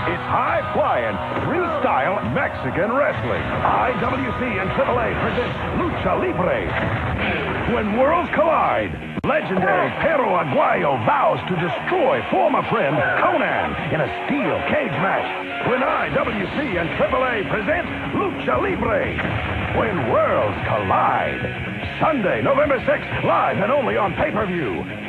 It's high-flying, freestyle Mexican wrestling. IWC and AAA present Lucha Libre. When worlds collide, legendary Perro Aguayo vows to destroy former friend Konnan in a steel cage match. When IWC and AAA present Lucha Libre. When worlds collide. Sunday, November 6th, live and only on pay-per-view.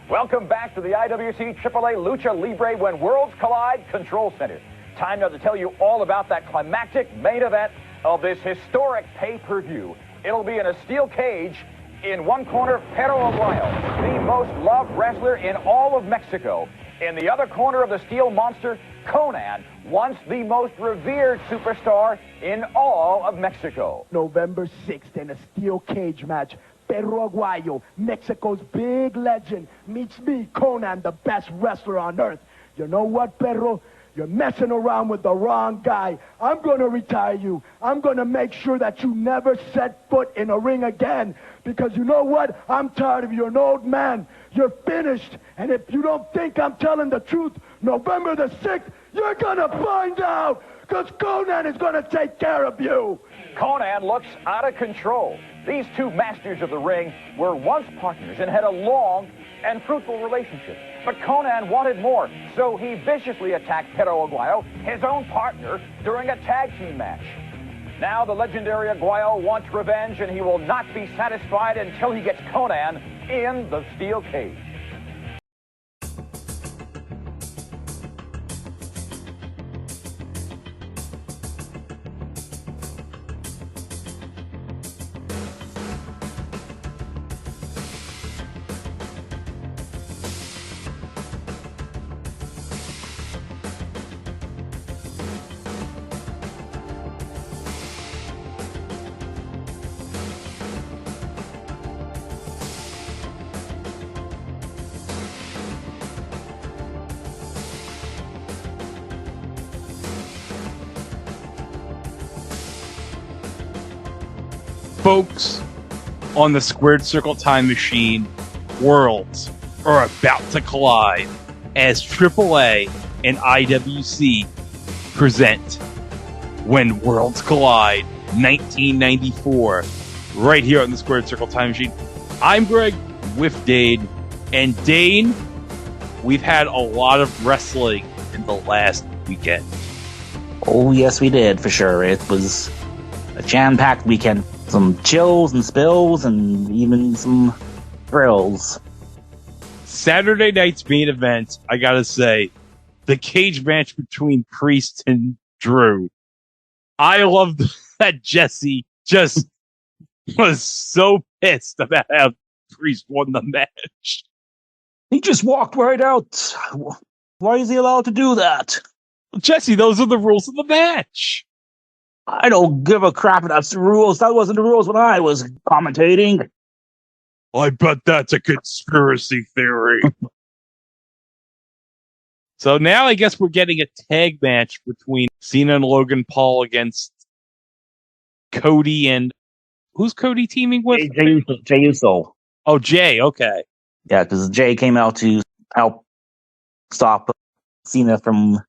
Welcome back to the IWC AAA Lucha Libre When Worlds Collide Control Center. Time now to tell you all about that climactic main event of this historic pay-per-view. It'll be in a steel cage. In one corner, Perro Aguayo, the most loved wrestler in all of Mexico. In the other corner of the steel monster, Konnan, once the most revered superstar in all of Mexico. November 6th in a steel cage match. Perro Aguayo, Mexico's big legend, meets me, Konnan, the best wrestler on earth. You know what, Perro? You're messing around with the wrong guy. I'm going to retire you. I'm going to make sure that you never set foot in a ring again. Because you know what? I'm tired of you. You're an old man. You're finished. And if you don't think I'm telling the truth, November the 6th, you're going to find out. Because Konnan is going to take care of you. Konnan looks out of control. These two masters of the ring were once partners and had a long and fruitful relationship. But Konnan wanted more, so he viciously attacked Perro Aguayo, his own partner, during a tag team match. Now the legendary Aguayo wants revenge, and he will not be satisfied until he gets Konnan in the steel cage. Folks, on the Squared Circle Time Machine, worlds are about to collide as AAA and IWC present When Worlds Collide 1994, right here on the Squared Circle Time Machine. I'm Greg with Dane, and Dane, we've had a lot of wrestling in the last weekend. Oh, yes, we did, for sure. It was a jam-packed weekend. Some chills and spills and even some thrills. Saturday night's main event, I gotta say, the cage match between Priest and Drew. I loved that Jesse just was so pissed about how Priest won the match. He just walked right out. Why is he allowed to do that? Jesse, those are the rules of the match. I don't give a crap about the rules. That wasn't the rules when I was commentating. I bet that's a conspiracy theory. So now I guess we're getting a tag match between Cena and Logan Paul against Cody and... Who's Cody teaming with? Jey Uso. Oh, Jay, okay. Yeah, because Jay came out to help stop Cena from...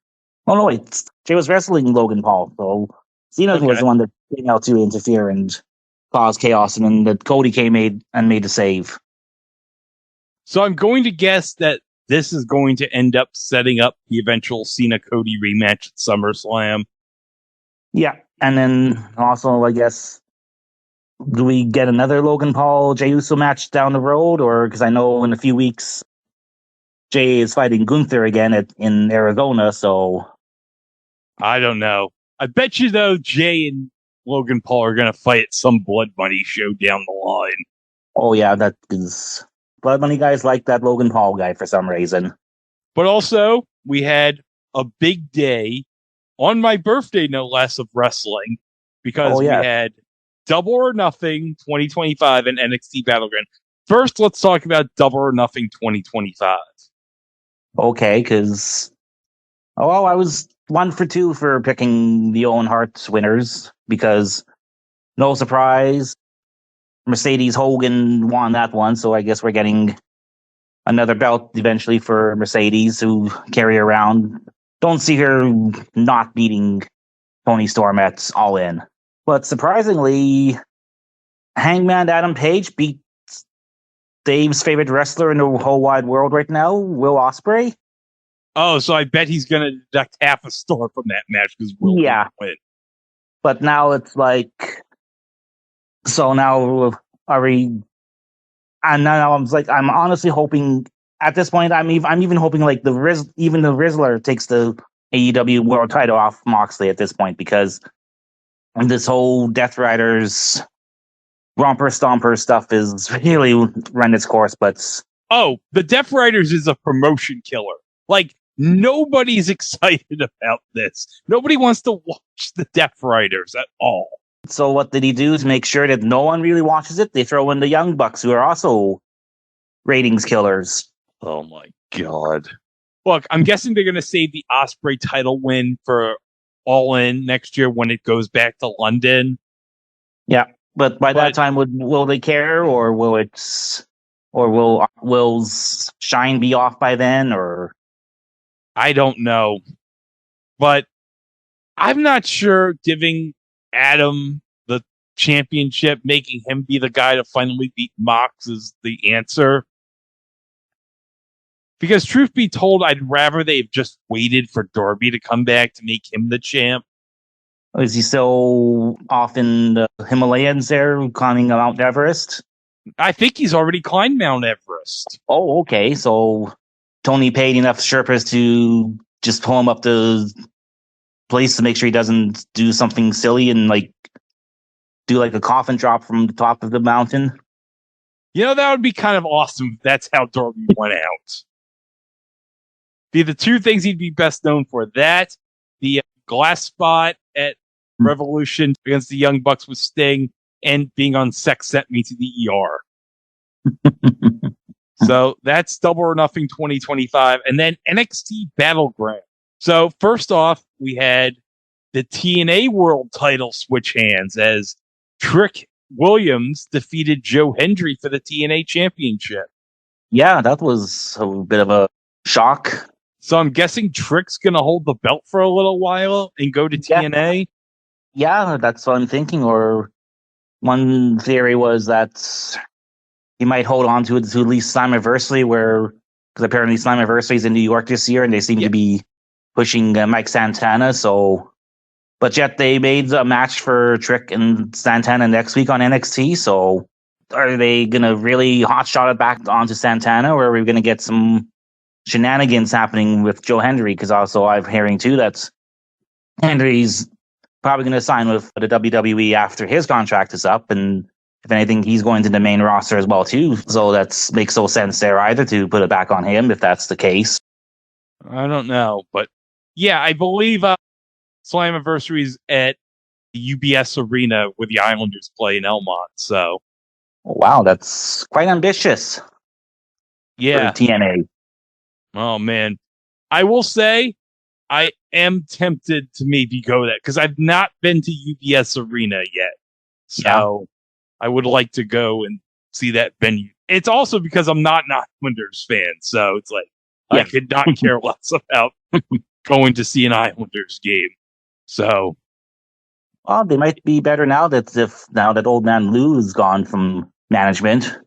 Oh, no, wait. Jay was wrestling Logan Paul, so... Cena was the one that came out to interfere and cause chaos, and then that Cody came made the save. So I'm going to guess that this is going to end up setting up the eventual Cena-Cody rematch at SummerSlam. Yeah, and then also, I guess, do we get another Logan Paul-Jey Uso match down the road? Or, because I know in a few weeks, Jay is fighting Gunther again in Arizona, so... I don't know. I bet you, though, Jay and Logan Paul are going to fight at some Blood Money show down the line. Oh, yeah, that is... Blood Money guys like that Logan Paul guy for some reason. But also, we had a big day, on my birthday, no less, of wrestling, because we had Double or Nothing 2025 and NXT Battleground. First, let's talk about Double or Nothing 2025. Okay, because... Oh, well, I was 1 for 2 for picking the Owen Hart's winners, because, no surprise, Mercedes Hogan won that one, so I guess we're getting another belt eventually for Mercedes, who carry around. Don't see her not beating Tony Storm at All In. But surprisingly, Hangman Adam Page beat Dave's favorite wrestler in the whole wide world right now, Will Ospreay. Oh, so I bet he's going to deduct half a star from that match because Will win. But now it's like, so now are we? And now I'm honestly hoping at this point. I'm even hoping like the Rizzler takes the AEW World Title off Moxley at this point, because this whole Death Riders Romper Stomper stuff is really run its course. But the Death Riders is a promotion killer. Like, nobody's excited about this. Nobody wants to watch the Death Riders at all. So what did he do to make sure that no one really watches it? They throw in the Young Bucks, who are also ratings killers. Oh my God. Look, I'm guessing they're going to save the Ospreay title win for All In next year when it goes back to London. Yeah, but by that time, will they care, or will Shine be off by then, or? I don't know. But I'm not sure giving Adam the championship, making him be the guy to finally beat Mox, is the answer. Because truth be told, I'd rather they've just waited for Darby to come back to make him the champ. Is he still off in the Himalayas there, climbing Mount Everest? I think he's already climbed Mount Everest. Oh, okay. So Tony paid enough Sherpas to just pull him up the place to make sure he doesn't do something silly and do a coffin drop from the top of the mountain. That would be kind of awesome if that's how Darby went out. Be the two things he'd be best known for. That, the glass spot at Revolution against the Young Bucks with Sting, and being on Sex Sent Me to the ER. So that's Double or Nothing 2025. And then NXT Battleground. So first off, we had the TNA World title switch hands as Trick Williams defeated Joe Hendry for the TNA Championship. Yeah, that was a bit of a shock. So I'm guessing Trick's going to hold the belt for a little while and go to TNA? Yeah, that's what I'm thinking. Or one theory was that he might hold on to it to at least Slammiversary, because apparently Slammiversary is in New York this year and they seem to be pushing Mike Santana. So, but yet they made a match for Trick and Santana next week on NXT. So are they going to really hotshot it back onto Santana, or are we going to get some shenanigans happening with Joe Hendry? Because also I'm hearing too that Hendry's probably going to sign with the WWE after his contract is up, and if anything, he's going to the main roster as well too. So that makes no sense there either to put it back on him if that's the case. I don't know, but yeah, I believe Slammiversary's at the UBS Arena where the Islanders play in Elmont. So, wow, that's quite ambitious. Yeah, for TNA. Oh man, I will say I am tempted to maybe go there because I've not been to UBS Arena yet. So I would like to go and see that venue. It's also because I'm not an Islanders fan. So it's like, I could not care less about going to see an Islanders game. So. Well, they might be better now that old man Lou is gone from management.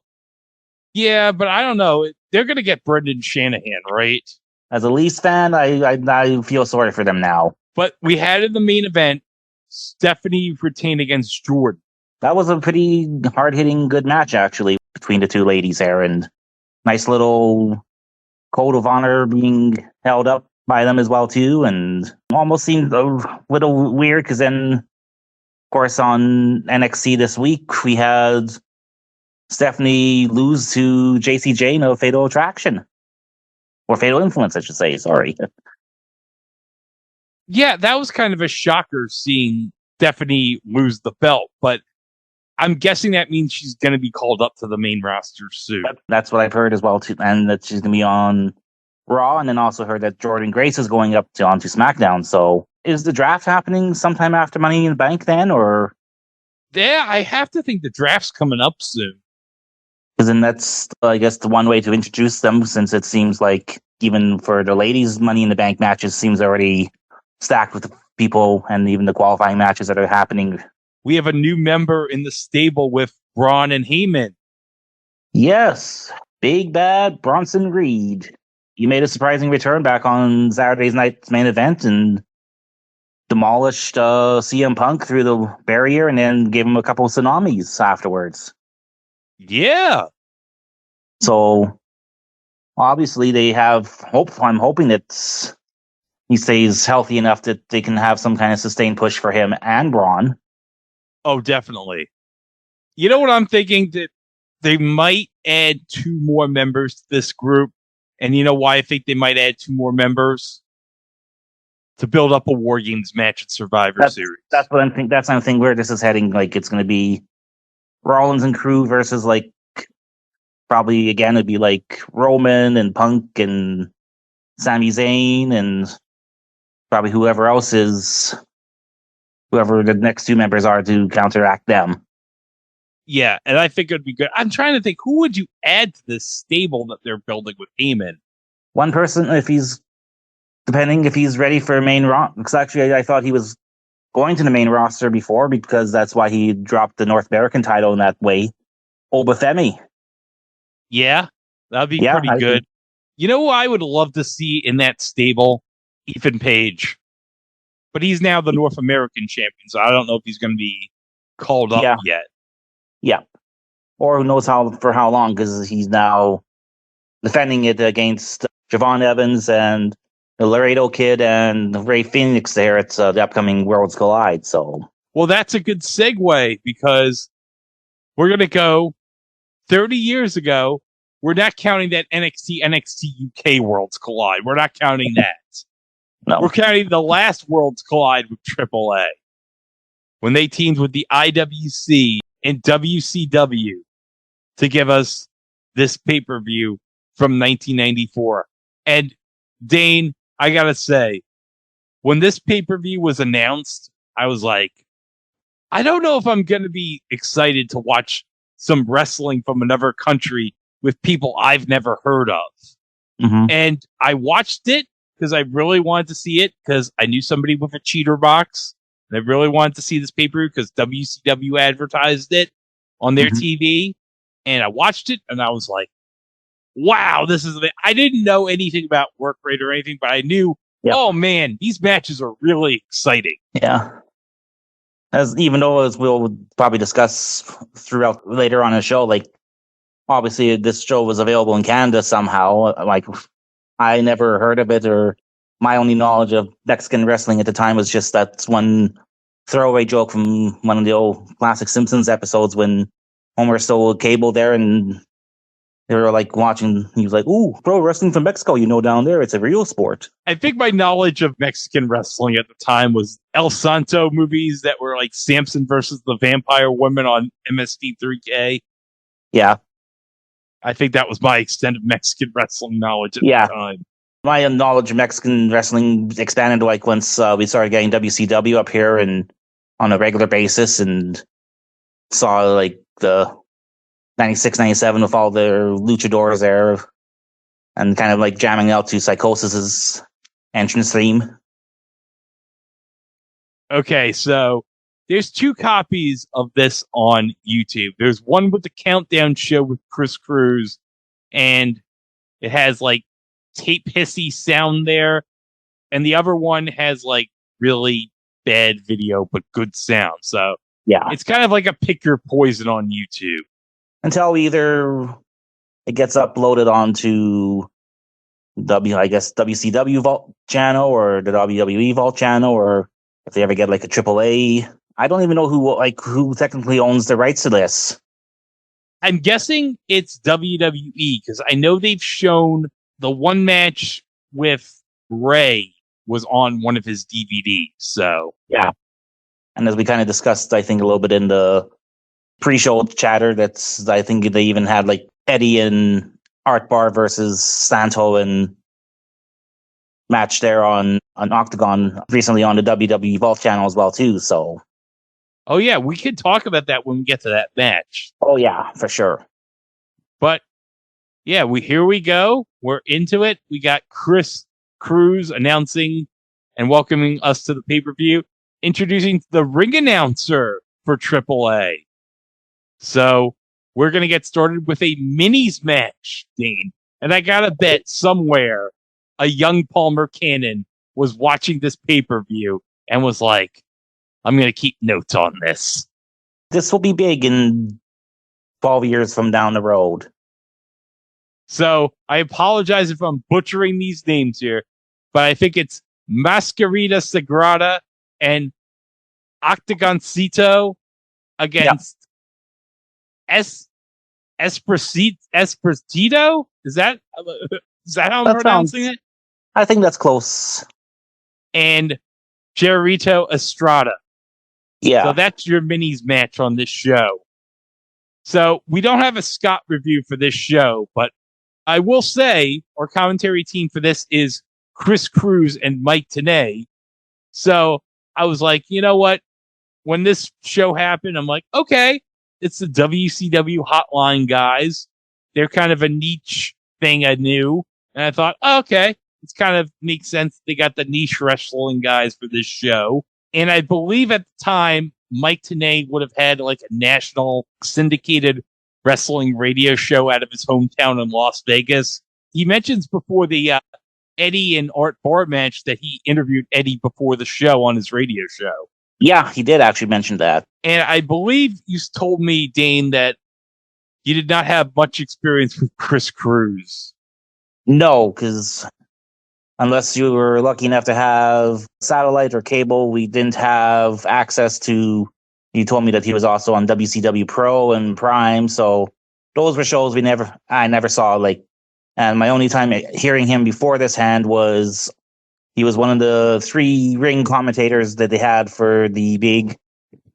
Yeah, but I don't know. They're going to get Brendan Shanahan, right? As a Leafs fan, I feel sorry for them now. But we had in the main event, Stephanie retained against Jordan. That was a pretty hard-hitting, good match, actually, between the two ladies there. And nice little code of honor being held up by them as well, too. And almost seemed a little weird because then, of course, on NXT this week, we had Stephanie lose to JCJ in a Fatal Attraction. Or Fatal Influence, I should say. Sorry. Yeah, that was kind of a shocker seeing Stephanie lose the belt, but I'm guessing that means she's going to be called up to the main roster soon. That's what I've heard as well, too, and that she's going to be on Raw, and then also heard that Jordan Grace is going up onto SmackDown. So is the draft happening sometime after Money in the Bank then, or? Yeah, I have to think the draft's coming up soon. Because then that's, I guess, the one way to introduce them, since it seems like even for the ladies' Money in the Bank matches seems already stacked with the people, and even the qualifying matches that are happening. We have a new member in the stable with Braun and Heyman. Yes, Big Bad Bronson Reed. He made a surprising return back on Saturday's night's main event and demolished CM Punk through the barrier, and then gave him a couple of tsunamis afterwards. Yeah. So obviously they have hope. I'm hoping that he stays healthy enough that they can have some kind of sustained push for him and Braun. Oh, definitely. You know what I'm thinking? That they might add 2 more members to this group. And you know why I think they might add 2 more members? To build up a War Games match at Survivor Series. That's what I'm thinking. That's what I'm thinking where this is heading. Like, it's going to be Rollins and crew versus, like, probably again it'd be like Roman and Punk and Sami Zayn and probably whoever the next 2 members are to counteract them. Yeah, and I think it'd be good. I'm trying to think, who would you add to this stable that they're building with Heyman? One person, depending if he's ready for a main roster. Because actually, I thought he was going to the main roster before, because that's why he dropped the North American title in that way. Obafemi. Yeah, that'd be pretty good. You know who I would love to see in that stable? Ethan Page. But he's now the North American champion, so I don't know if he's going to be called up yet. Yeah. Or who knows for how long, because he's now defending it against Javon Evans and the Laredo Kid and Ray Phoenix there at the upcoming Worlds Collide. So, well, that's a good segue, because we're going to go 30 years ago. We're not counting that NXT UK Worlds Collide. We're not counting that. No. We're counting the last Worlds Collide with AAA, when they teamed with the IWC and WCW to give us this pay-per-view from 1994. And Dane, I gotta say, when this pay-per-view was announced, I was like, I don't know if I'm going to be excited to watch some wrestling from another country with people I've never heard of. Mm-hmm. And I watched it because I really wanted to see it, because I knew somebody with a cheater box. And I really wanted to see this pay-per-view because WCW advertised it on their TV. And I watched it and I was like, wow, this is... I didn't know anything about work rate or anything, but I knew, oh man, these matches are really exciting. Yeah. Even though, as we'll probably discuss throughout later on in the show, like, obviously this show was available in Canada somehow. Like, I never heard of it, or my only knowledge of Mexican wrestling at the time was just that one throwaway joke from one of the old classic Simpsons episodes when Homer stole cable there, and they were like watching. He was like, "Ooh, pro wrestling from Mexico, down there, it's a real sport." I think my knowledge of Mexican wrestling at the time was El Santo movies that were like Samson versus the Vampire Woman on MST3K. Yeah. I think that was my extent of Mexican wrestling knowledge at the time. My knowledge of Mexican wrestling expanded like once we started getting WCW up here and on a regular basis, and saw like the 96, 97 with all their luchadors there, and kind of like jamming out to Psychosis's entrance theme. Okay, so there's 2 copies of this on YouTube. There's one with the Countdown Show with Chris Cruz, and it has like tape hissy sound there, and the other one has like really bad video but good sound. So it's kind of like a pick your poison on YouTube. Until either it gets uploaded onto WCW Vault channel or the WWE Vault channel, or if they ever get like a AAA. I don't even know who technically owns the rights to this. I'm guessing it's WWE, because I know they've shown the one match with Ray was on one of his DVDs. So yeah. And as we kind of discussed, I think a little bit in the pre-show chatter, I think they even had like Eddie and Art Barr versus Santo and match there on Octagon recently on the WWE Vault channel as well too. So, oh yeah, we could talk about that when we get to that match. Oh yeah, for sure. But yeah, here we go. We're into it. We got Chris Cruz announcing and welcoming us to the pay-per-view, introducing the ring announcer for AAA. So we're going to get started with a minis match, Dane. And I got to bet somewhere a young Palmer Konnan was watching this pay-per-view and was like, I'm going to keep notes on this. This will be big in 12 years from down the road. So I apologize if I'm butchering these names here, but I think it's Mascarita Sagrada and Octagoncito against Esposito? Is that how I'm pronouncing it? I think that's close. And Gerardo Estrada. Yeah. So that's your minis match on this show. So we don't have a Scott review for this show, but I will say our commentary team for this is Chris Cruz and Mike Tenay. So I was like, you know what? When this show happened, I'm like, okay, it's the WCW hotline guys. They're kind of a niche thing I knew. And I thought, okay, it's kind of makes sense. They got the niche wrestling guys for this show. And I believe at the time, Mike Tenay would have had like a national syndicated wrestling radio show out of his hometown in Las Vegas. He mentions before the Eddie and Art Barr match that he interviewed Eddie before the show on his radio show. Yeah, he did actually mention that. And I believe you told me, Dane, that you did not have much experience with Chris Cruz. No, because unless you were lucky enough to have satellite or cable, we didn't have access to. You told me that he was also on WCW Pro and Prime, so those were shows I never saw. Like, and my only time hearing him before this hand was he was one of the 3 ring commentators that they had for the big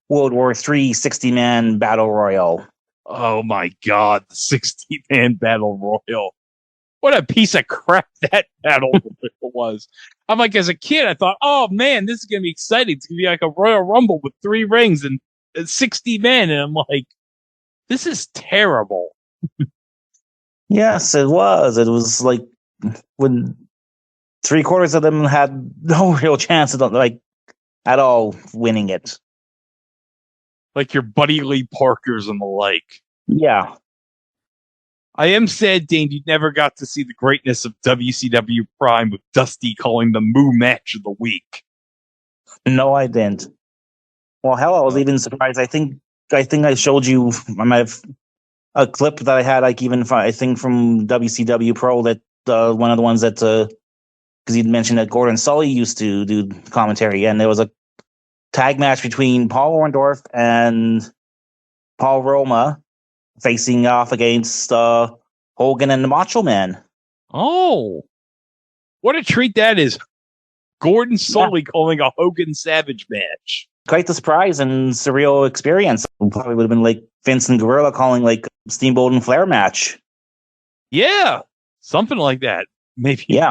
World War III 60-man battle royal. Oh my God, the 60-man battle royal. What a piece of crap that battle was. I'm like, as a kid, I thought, oh man, this is going to be exciting. It's going to be like a Royal Rumble with 3 rings and 60 men. And I'm like, this is terrible. Yes, it was. It was like when 3/4 of them had no real chance of like at all winning it. Like your Buddy Lee Parkers and the like. Yeah. I am sad, Dane, you never got to see the greatness of WCW Prime with Dusty calling the Moo match of the week. No, I didn't. Well, hell, I was even surprised. I think I showed you a clip that I had, like even I think from WCW Pro, that one of the ones that because you'd mentioned that Gordon Sully used to do commentary, and there was a tag match between Paul Orndorff and Paul Roma facing off against Hogan and the Macho Man. Oh, what a treat that is. Gordon Sully calling a Hogan Savage match. Quite the surprise and surreal experience. It probably would have been like Vince and Guerrero calling like Steamboat and Flair match. Yeah, something like that. Maybe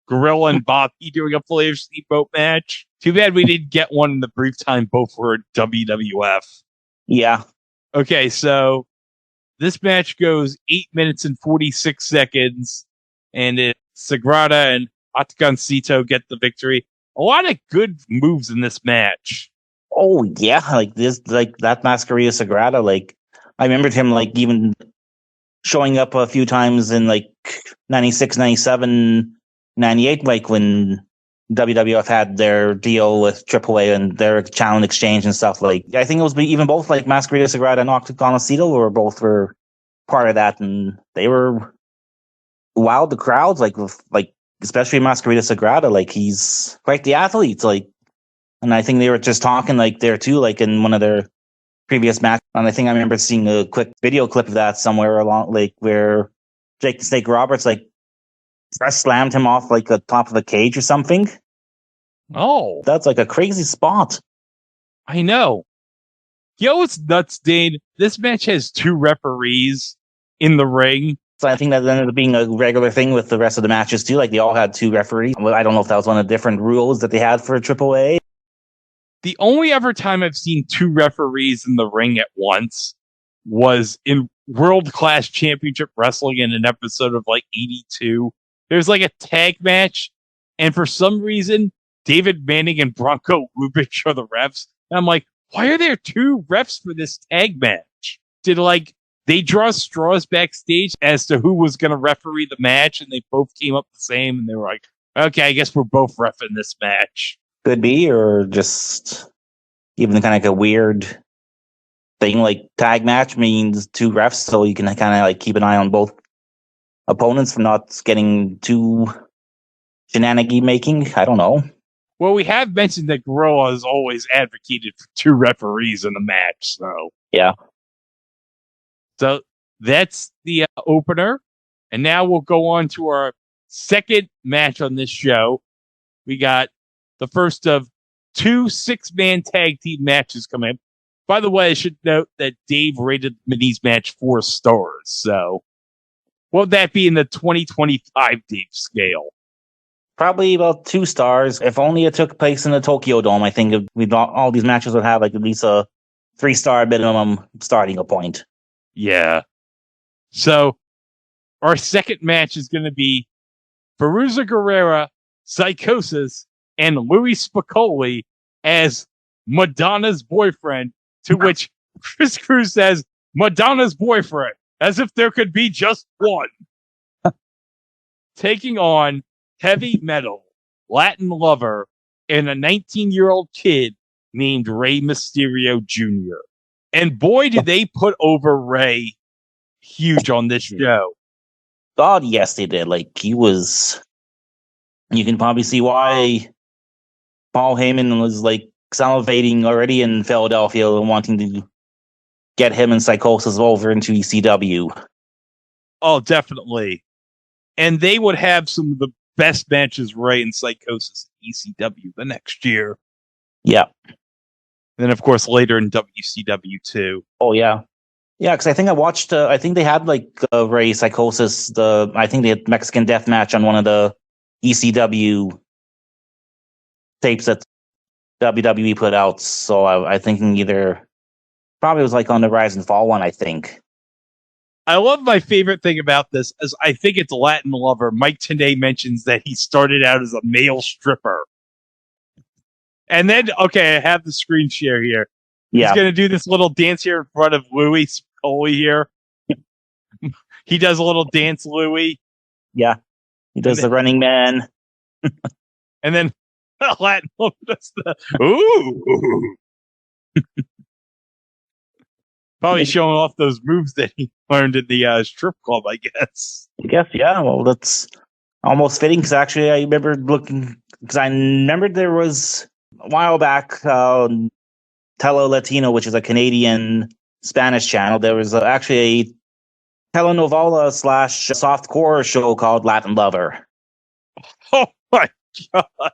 Gorilla and Bobby doing a Flair Steamboat match. Too bad we didn't get one in the brief time both were WWF. Yeah. Okay, so this match goes 8 minutes and 46 seconds, and Sagrada and Octagoncito get the victory. A lot of good moves in this match. Oh yeah, like that Mascarita Sagrada. Like I remembered him like even showing up a few times in like 96, 97, 98, like when WWF had their deal with AAA and their challenge exchange and stuff. Like I think it was even both like Mascarita Sagrada and Octagoncito were part of that, and they were wowed the crowds like especially Mascarita Sagrada. Like he's quite the athlete. Like, and I think they were just talking like there too, like in one of their previous matches. And I think I remember seeing a quick video clip of that somewhere along like where Jake the Snake Roberts like slammed him off like the top of the cage or something. Oh, that's like a crazy spot. I know. Yo, it's nuts, Dane. This match has 2 referees in the ring. So I think that ended up being a regular thing with the rest of the matches too. Like they all had 2 referees. I don't know if that was one of the different rules that they had for AAA. The only ever time I've seen 2 referees in the ring at once was in World Class Championship Wrestling in an episode of like 82. There's like a tag match, and for some reason, David Manning and Bronco Lubitsch are the refs. And I'm like, why are there two refs for this tag match? Did like they draw straws backstage as to who was going to referee the match, and they both came up the same, and they were like, okay, I guess we're both reffing this match. Could be, or just even kind of like a weird thing, like tag match means two refs, so you can kind of like keep an eye on both opponents from not getting too shenanigan making. I don't know. Well, we have mentioned that Guerrero has always advocated for two referees in the match, so yeah. So that's the opener, and now we'll go on to our second match on this show. We got the first of 2 6-man tag team matches coming up. By the way, I should note that Dave rated Minnie's match 4 stars. So, what would that be in the 2025 Dave scale? Probably about 2 stars. If only it took place in the Tokyo Dome, I think all these matches would have like at least a 3-star minimum starting point. Yeah. So, our second match is going to be Veruza Guerrero, Psychosis, and Louis Spicoli as Madonna's boyfriend, to which Chris Cruz says, Madonna's boyfriend, as if there could be just one. Taking on Heavy Metal, Latin Lover, and a 19-year-old kid named Rey Mysterio Jr. And boy, did they put over Rey huge on this show. God, yes, they did. Like, he was... You can probably see why Paul Heyman was, like, salivating already in Philadelphia and wanting to get him and Psychosis over into ECW. Oh, definitely. And they would have some of the best matches, Rey and Psychosis in ECW the next year. Yeah. And then, of course, later in WCW, too. Oh, yeah. Yeah, because I think I watched, I think they had, like, Rey Psychosis, I think they had Mexican Death Match on one of the ECW tapes that WWE put out. So I think either, probably was like on the Rise and Fall one, I think. I love my favorite thing about this is I think it's Latin Lover. Mike Tenay mentions that he started out as a male stripper. And then, okay, I have the screen share here. Yeah. He's going to do this little dance here in front of Louis Spicoli here. He does a little dance, Louis. Yeah. He does the Running Man. And then Latin Lover does the, ooh. Probably showing off those moves that he learned at the strip club, I guess. I guess, yeah. Well, that's almost fitting because actually I remember looking, because I remembered there was a while back, Tele Latino, which is a Canadian Spanish channel. There was actually a telenovela / softcore show called Latin Lover. Oh my God.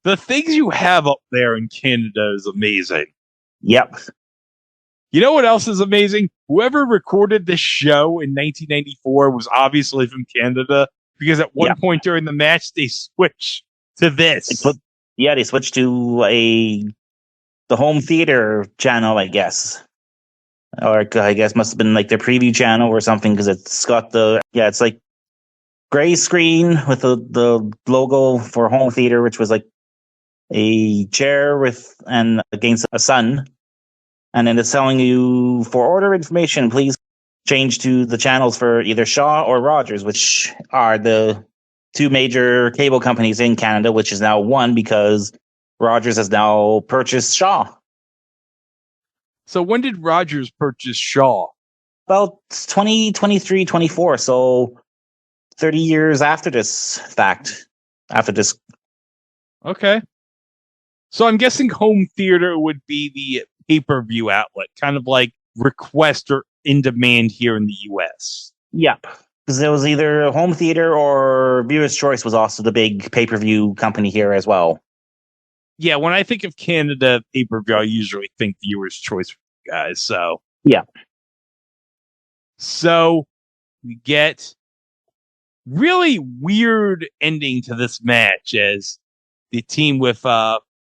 The things you have up there in Canada is amazing. Yep. You know what else is amazing? Whoever recorded this show in 1994 was obviously from Canada, because at one point during the match, they switched to this. They switched to the home theater channel, I guess. Or I guess must have been like their preview channel or something, because it's got it's like gray screen with the logo for home theater, which was like a chair and against a sun. And then it's telling you, for order information, please change to the channels for either Shaw or Rogers, which are the 2 major cable companies in Canada, which is now one because Rogers has now purchased Shaw. So when did Rogers purchase Shaw? About 2023, 24. So 30 years after this fact. Okay. So I'm guessing home theater would be the pay-per-view outlet, kind of like Request or In Demand here in the U.S. Yep. Because there was either home theater or Viewer's Choice was also the big pay-per-view company here as well. Yeah, when I think of Canada pay-per-view, I usually think Viewer's Choice guys, so. Yeah. So, we get really weird ending to this match as the team with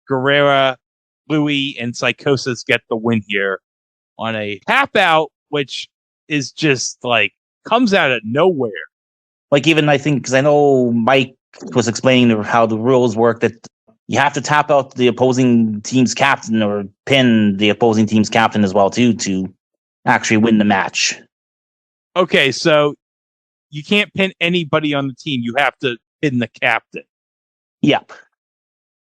Guerrero, Louis, and Psychosis get the win here. on a tap out, which is just like comes out of nowhere. Like even I think, because I know Mike was explaining how the rules work, that you have to tap out the opposing team's captain or pin the opposing team's captain as well too to actually win the match. Okay, so you can't pin anybody on the team. You have to pin the captain. Yep.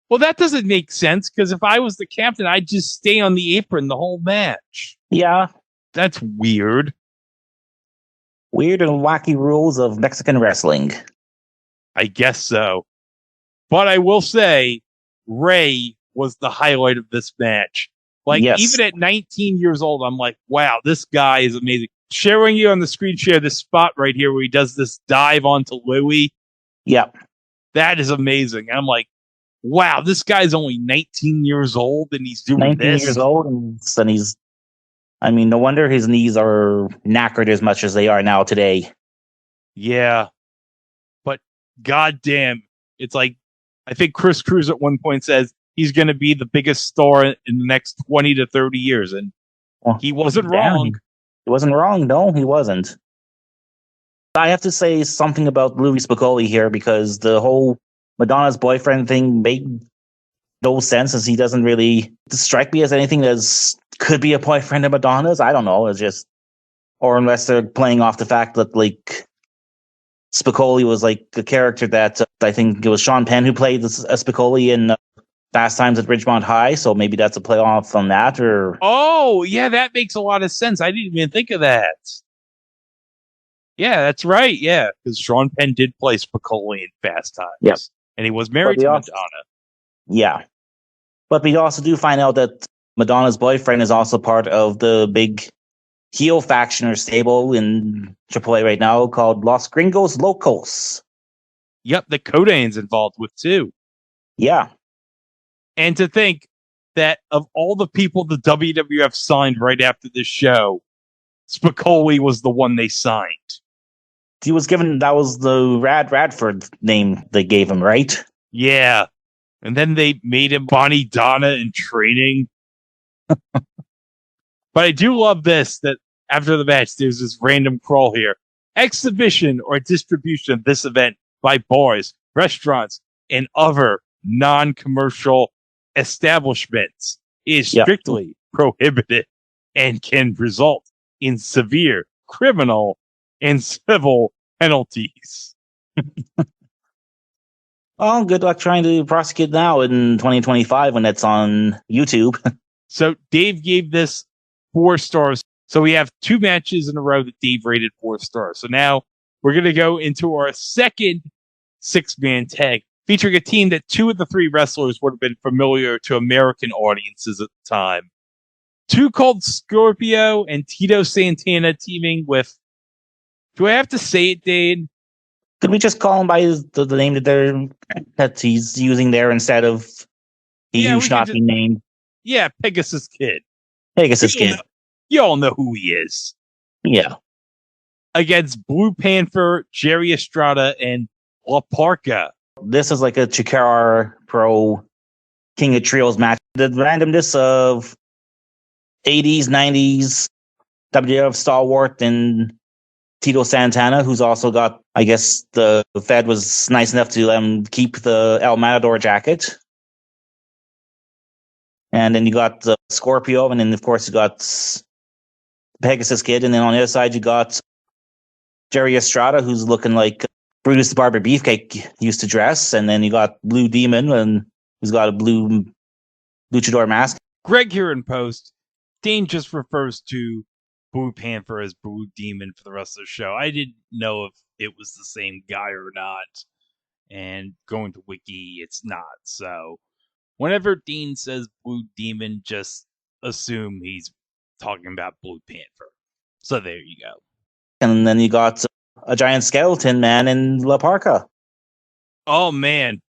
Well, that doesn't make sense, because if I was the captain, I'd just stay on the apron the whole match. Yeah. That's weird. Weird and wacky rules of Mexican wrestling. I guess so. But I will say, Ray was the highlight of this match. Like, yes. Even at 19 years old, I'm like, wow, this guy is amazing. Sharing you on the screen share this spot right here where he does this dive onto Louie. Yep. That is amazing. And I'm like, wow, this guy's only 19 years old and he's doing 19 this. years old, and he's, I mean, no wonder his knees are knackered as much as they are now today. Yeah. But goddamn, it's like, I think Chris Cruz at one point says he's going to be the biggest star in the next 20 to 30 years. And he wasn't wrong. He wasn't wrong. No, he wasn't. I have to say something about Louis Spicolli here, because the whole Madonna's boyfriend thing made no sense, as he doesn't really strike me as anything that could be a boyfriend of Madonna's. I don't know. It's just, or unless they're playing off the fact that like Spicoli was like a character that I think it was Sean Penn who played Spicoli in Fast Times at Ridgemont High. So maybe that's a play off on that, or. Oh, yeah, that makes a lot of sense. I didn't even think of that. Yeah, that's right. Yeah, because Sean Penn did play Spicoli in Fast Times. Yep. And he was married to Madonna. Yeah. But we also do find out that Madonna's boyfriend is also part of the big heel faction or stable in AAA right now called Los Gringos Locos. Yep, the Kodane's involved with too. Yeah. And to think that of all the people the WWF signed right after this show, Spicoli was the one they signed. He was given, that was the Radford name they gave him, right? Yeah. And then they made him Bonnie Donna in training. But I do love this, that after the match, there's this random crawl here. Exhibition or distribution of this event by bars, restaurants, and other non-commercial establishments is strictly prohibited and can result in severe criminal and civil penalties. Well, good luck trying to prosecute now in 2025 when it's on YouTube. So Dave gave this 4 stars. So we have 2 matches in a row that Dave rated 4 stars. So now we're going to go into our second 6-man tag, featuring a team that 2 of the 3 wrestlers would have been familiar to American audiences at the time. 2 called Scorpio and Tito Santana teaming with, do I have to say it, Dane? Could we just call him by the name that he's using there instead of he should not be named? Yeah, Pegasus Kid. Pegasus Kid. You all know who he is. Yeah. Against Blue Panther, Jerry Estrada, and La Parka. This is like a Chikara Pro King of Trios match. The randomness of 80s, 90s WWF stalwart and Tito Santana, who's also got, I guess the Fed was nice enough to let him keep the El Matador jacket. And then you got Scorpio, and then of course you got Pegasus Kid, and then on the other side you got Jerry Estrada, who's looking like Brutus the Barber Beefcake used to dress, and then you got Blue Demon, and who's got a blue luchador mask. Greg here in post, Dane just refers to Blue Panther as Blue Demon for the rest of the show. I didn't know if it was the same guy or not, and going to Wiki, it's not. So whenever Dean says Blue Demon, just assume he's talking about Blue Panther. So there you go. And then you got a giant skeleton man in La Parka. Oh, man.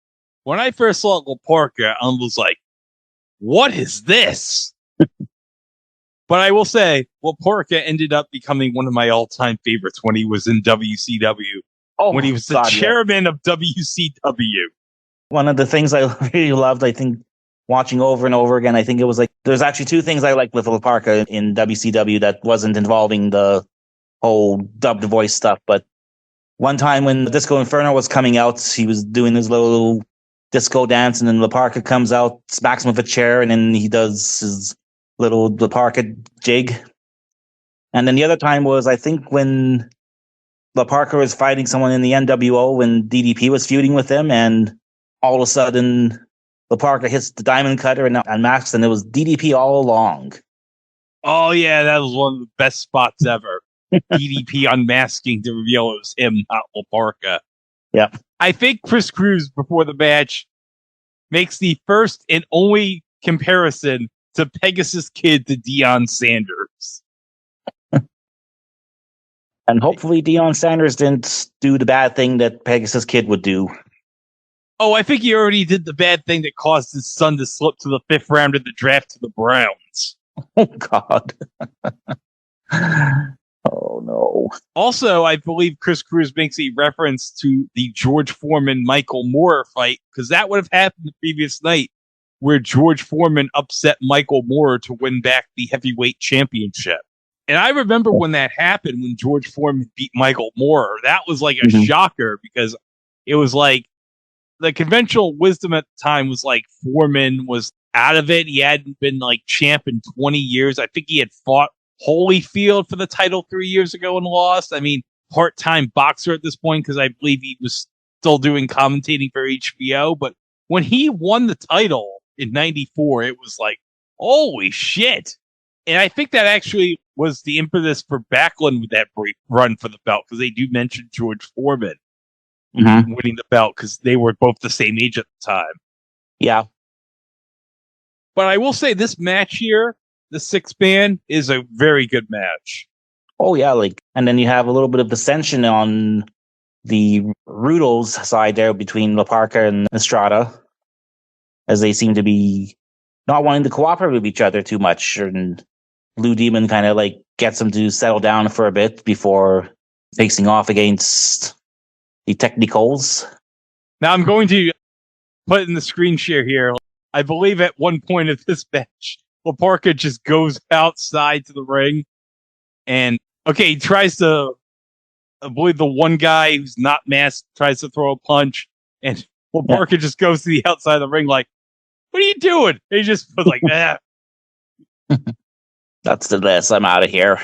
When I first saw La Parka, I was like, what is this? But I will say, La Parka ended up becoming one of my all-time favorites when he was in WCW. When he was the chairman of WCW. One of the things I really loved, I think watching over and over again. I think it was like there's actually two things I liked with Parka in WCW that wasn't involving the whole dubbed voice stuff. But one time when the Disco Inferno was coming out, he was doing his little disco dance, and then Parka comes out, smacks him with a chair, and then he does his little Parka jig. And then the other time was, I think, when Parka was fighting someone in the NWO when DDP was feuding with him, and all of a sudden Parka hits the diamond cutter and unmasks, and it was DDP all along. Oh, yeah, that was one of the best spots ever. DDP unmasking to reveal it was him, not Parka. Yeah. I think Chris Cruz, before the match, makes the first and only comparison to Pegasus Kid to Deion Sanders. And hopefully Deion Sanders didn't do the bad thing that Pegasus Kid would do. Oh, I think he already did the bad thing that caused his son to slip to the 5th round of the draft to the Browns. Oh, God. Oh, no. Also, I believe Chris Cruz makes a reference to the George Foreman-Michael Moore fight, because that would have happened the previous night, where George Foreman upset Michael Moore to win back the heavyweight championship. And I remember when that happened, when George Foreman beat Michael Moore. That was like a shocker, because it was like the conventional wisdom at the time was like Foreman was out of it. He hadn't been like champ in 20 years. I think he had fought Holyfield for the title 3 years ago and lost. I mean, part-time boxer at this point, because I believe he was still doing commentating for HBO. But when he won the title in 94, it was like, holy shit. And I think that actually was the impetus for Backlund with that brief run for the belt, because they do mention George Foreman winning the belt, because they were both the same age at the time. Yeah. But I will say this match here, the 6-man, is a very good match. Oh, yeah. And then you have a little bit of dissension on the Rudos side there between Parka and Estrada, as they seem to be not wanting to cooperate with each other too much. And Blue Demon kind of gets them to settle down for a bit before facing off against the Technicals. Now I'm going to put in the screen share here. I believe at one point of this match, Parka just goes outside to the ring and, he tries to, I believe the one guy who's not masked tries to throw a punch, and Parka just goes to the outside of the ring like, what are you doing? And he just was like, that. That's the list. I'm out of here.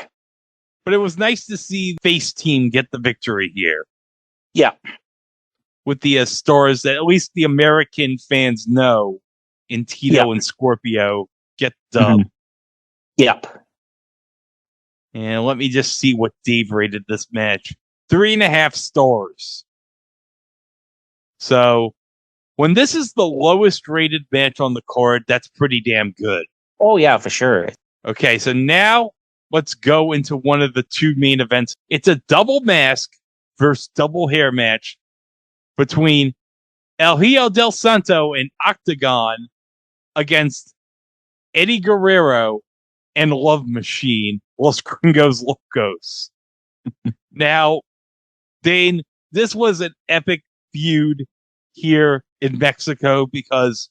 But it was nice to see Face Team get the victory here. Yeah. With the stars that at least the American fans know in Tito and Scorpio get dubbed. Yep. And let me just see what Dave rated this match. 3.5 stars. So when this is the lowest rated match on the card, that's pretty damn good. Oh, yeah, for sure. Okay, so now let's go into one of the two main events. It's a double mask versus double hair match between El Hijo del Santo and Octagon against Eddie Guerrero and Love Machine, Los Gringos Locos. Now, Dane, this was an epic feud here in Mexico because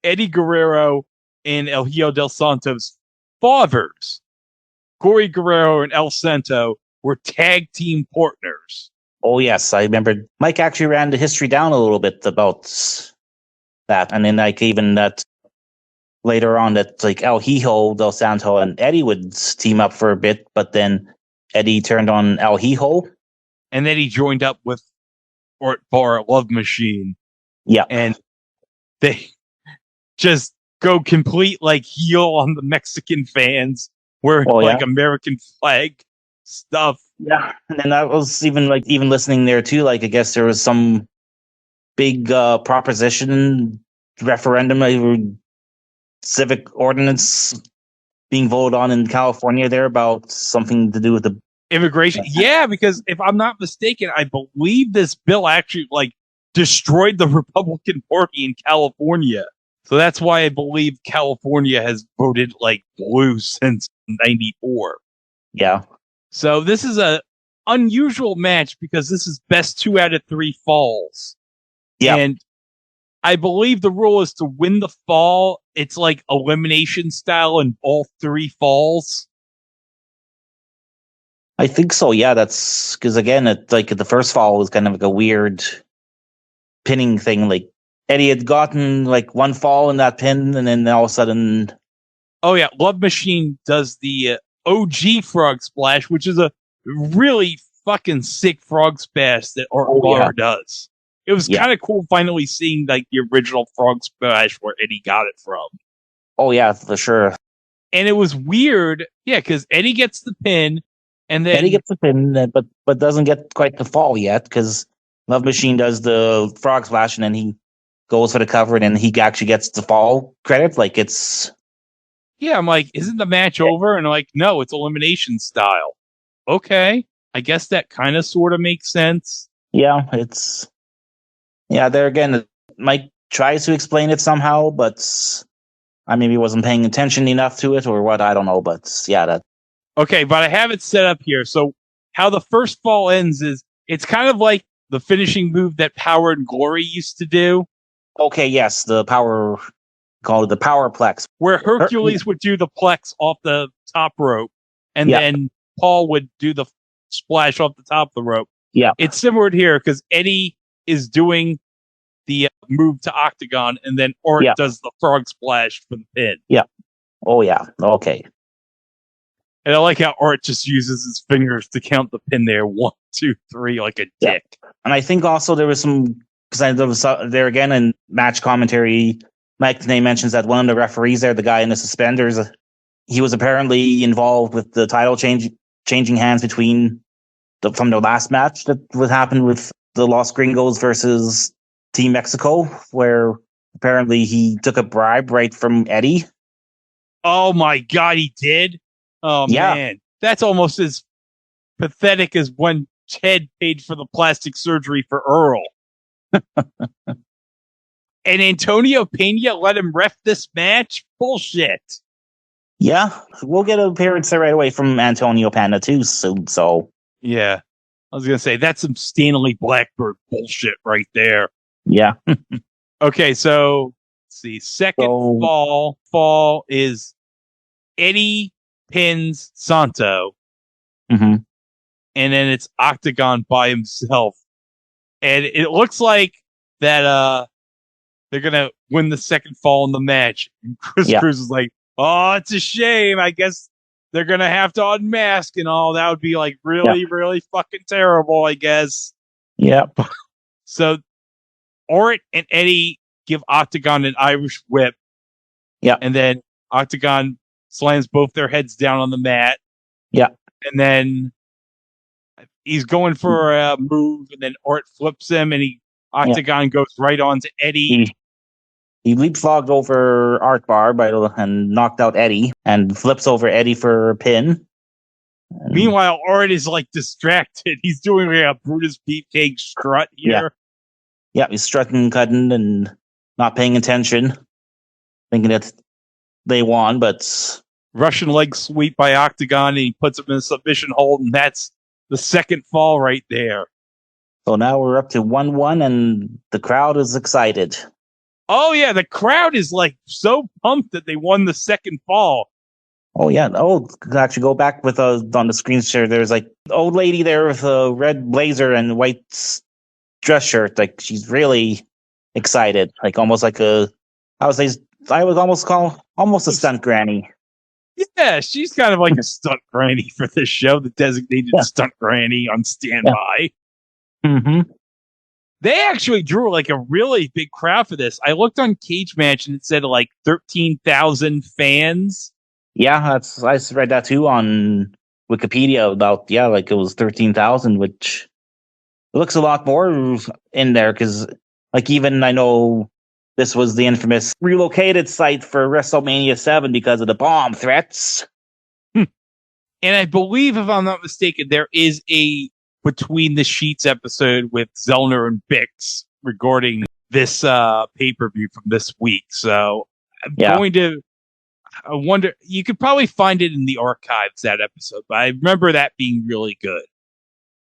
Eddie Guerrero and El Hijo del Santo's fathers, Corey Guerrero and El Santo, were tag team partners. Oh, yes. I remember Mike actually ran the history down a little bit about that. And then even that later on that El Hijo del Santo and Eddie would team up for a bit, but then Eddie turned on El Hijo. And then he joined up with Barr, Love Machine. Yeah. And they just go complete heel on the Mexican fans wearing American flag stuff. Yeah. And then I was even listening there too. I guess there was some big proposition referendum civic ordinance being voted on in California there about something to do with the immigration. Yeah, because if I'm not mistaken, I believe this bill actually destroyed the Republican Party in California. So that's why I believe California has voted blue since 94. Yeah. So this is a unusual match because this is best 2 out of 3 falls. Yeah. And I believe the rule is to win the fall. It's like elimination style in all 3 falls. I think so. Yeah, that's because again, the first fall was kind of like a weird pinning thing. Like Eddie had gotten like 1 fall in that pin, and then all of a sudden, oh yeah, Love Machine does the OG frog splash, which is a really fucking sick frog splash that Barr does. It was kind of cool finally seeing like the original frog splash where Eddie got it from. Oh yeah, for sure. And it was weird, yeah, because Eddie gets the pin, and then Eddie gets the pin, but doesn't get quite the fall yet because Love Machine does the frog splash, and then he goes for the cover, and then he actually gets the fall credit. Like it's. Yeah, I'm like, isn't the match over? And I'm like, no, it's elimination style. Okay, I guess that kind of sort of makes sense. Yeah, it's. Yeah, there again, Mike tries to explain it somehow, but I maybe wasn't paying attention enough to it or what, I don't know, but yeah, that. Okay, but I have it set up here. So how the first fall ends is it's kind of like the finishing move that Power and Glory used to do. Okay, yes, the power, called it the Powerplex. Where Hercules would do the plex off the top rope, and then Paul would do the splash off the top of the rope. Yeah. It's similar here because Eddie is doing the move to Octagon, and then Ort does the frog splash for the pin. Yeah. Oh, yeah. Okay. And I like how Ort just uses his fingers to count the pin there. 1, 2, 3, like a dick. And I think also there was some, because there was there again in match commentary, Mike Tenay mentions that one of the referees there, the guy in the suspenders, he was apparently involved with the title changing hands between from the last match that would happen with the Los Gringos versus Team Mexico, where apparently he took a bribe right from Eddie. Oh my God, he did? Oh man, that's almost as pathetic as when Ted paid for the plastic surgery for Earl. And Antonio Pena let him ref this match? Bullshit. Yeah, we'll get an appearance there right away from Antonio Pena too soon, so. Yeah, I was going to say, that's some Stanley Blackbird bullshit right there. Yeah. Okay, so, let's see. Second fall is Eddie pins Santo. Mm-hmm. And then it's Octagon by himself. And it looks like that they're going to win the second fall in the match. And Chris Cruz is like, oh, it's a shame. I guess they're going to have to unmask and all. That would be like really, really fucking terrible, I guess. Yep. So Ort and Eddie give Octagon an Irish whip. Yeah. And then Octagon slams both their heads down on the mat. Yeah. And then he's going for a move, and then Ort flips him, and Octagon goes right on to Eddie. He leapfrogged over Art Barr and knocked out Eddie, and flips over Eddie for a pin. Meanwhile, Ort is like distracted. He's doing like a Brutus Beefcake strut here. Yeah, he's strutting, cutting, and not paying attention, thinking that they won, but Russian leg sweep by Octagon, and he puts him in a submission hold, and that's the second fall right there. So now we're up to 1-1, and the crowd is excited. Oh, yeah, the crowd is like so pumped that they won the second fall. Oh, yeah. Oh, actually go back with on the screen share. There's like the old lady there with a red blazer and white dress shirt. Like she's really excited. Like almost like I would almost call almost a stunt granny. Yeah, she's kind of like a stunt granny for this show, the designated stunt granny on standby. Yeah. Mm-hmm. They actually drew like a really big crowd for this. I looked on Cage Match and it said like 13,000 fans. Yeah, I read that too on Wikipedia about, like it was 13,000, which looks a lot more in there because like even I know this was the infamous relocated site for WrestleMania 7 because of the bomb threats. And I believe, if I'm not mistaken, there is a Between the Sheets episode with Zellner and Bix regarding this pay-per-view from this week. So I'm going to, I wonder, you could probably find it in the archives, that episode, but I remember that being really good.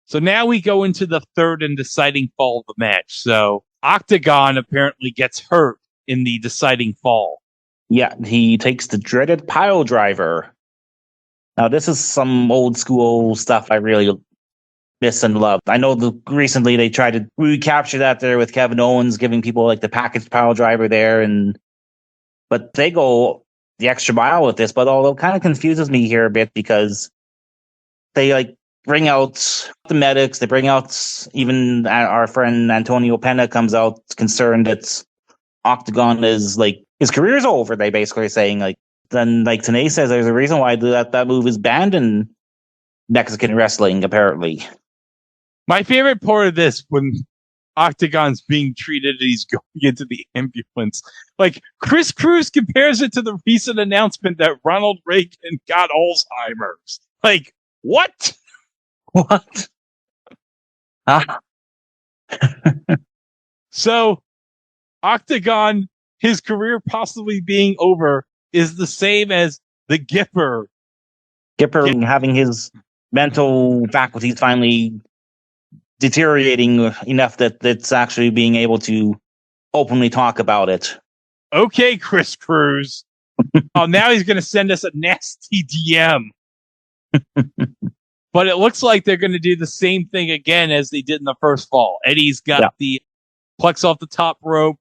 So now we go into the third and deciding fall of the match. So Octagon apparently gets hurt in the deciding fall. Yeah, he takes the dreaded pile driver. Now, this is some old school stuff I really miss and love. I know recently they tried to recapture that there with Kevin Owens giving people like the package pile driver there, but they go the extra mile with this. But although it kind of confuses me here a bit because they like bring out the medics, they bring out even our friend Antonio Pena comes out concerned that Octagon is like his career's over. They basically saying like. Then, like Tanay says, there's a reason why that move is banned in Mexican wrestling, apparently. My favorite part of this, when Octagon's being treated and he's going into the ambulance, like Chris Cruz compares it to the recent announcement that Ronald Reagan got Alzheimer's. Like, what? What? Ah. So, Octagon, his career possibly being over, is the same as the Gipper. Gipper having his mental faculties finally deteriorating enough that it's actually being able to openly talk about it. Okay, Chris Cruz. Oh, now he's going to send us a nasty DM. But it looks like they're going to do the same thing again as they did in the first fall. Eddie's got the plex off the top rope.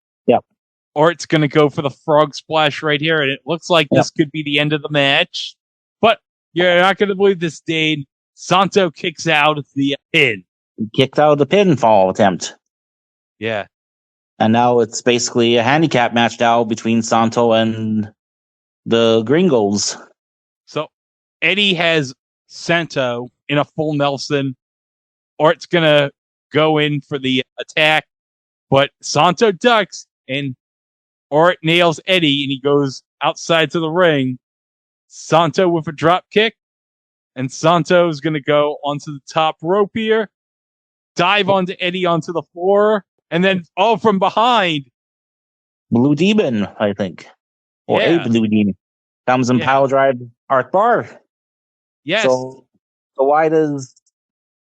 Or it's going to go for the frog splash right here. And it looks like this could be the end of the match. But you're not going to believe this, Dane. Santo kicks out of the pin. He kicked out of the pinfall attempt. Yeah. And now it's basically a handicap match now between Santo and the Gringos. So Eddie has Santo in a full Nelson. Or it's going to go in for the attack. But Santo ducks and Ort nails Eddie, and he goes outside to the ring. Santo with a drop kick. And Santo is going to go onto the top rope here. Dive onto Eddie onto the floor. And then, from behind. Blue Demon, I think. Or a Blue Demon. Comes and pile drive Art Barr. Yes. So why does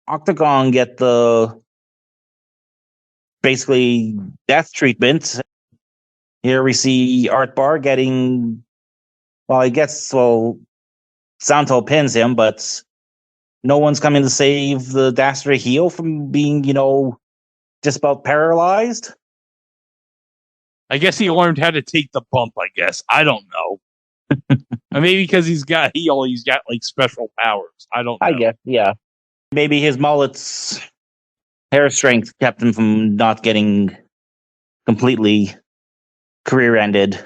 Octagon get the basically death treatment? Here we see Art Barr getting, Santo pins him, but no one's coming to save the dastardly heel from being, just about paralyzed. I guess he learned how to take the bump, I guess. I don't know. Maybe because he's got like special powers. I don't know. I guess, yeah. Maybe his mullet's hair strength kept him from not getting completely career ended.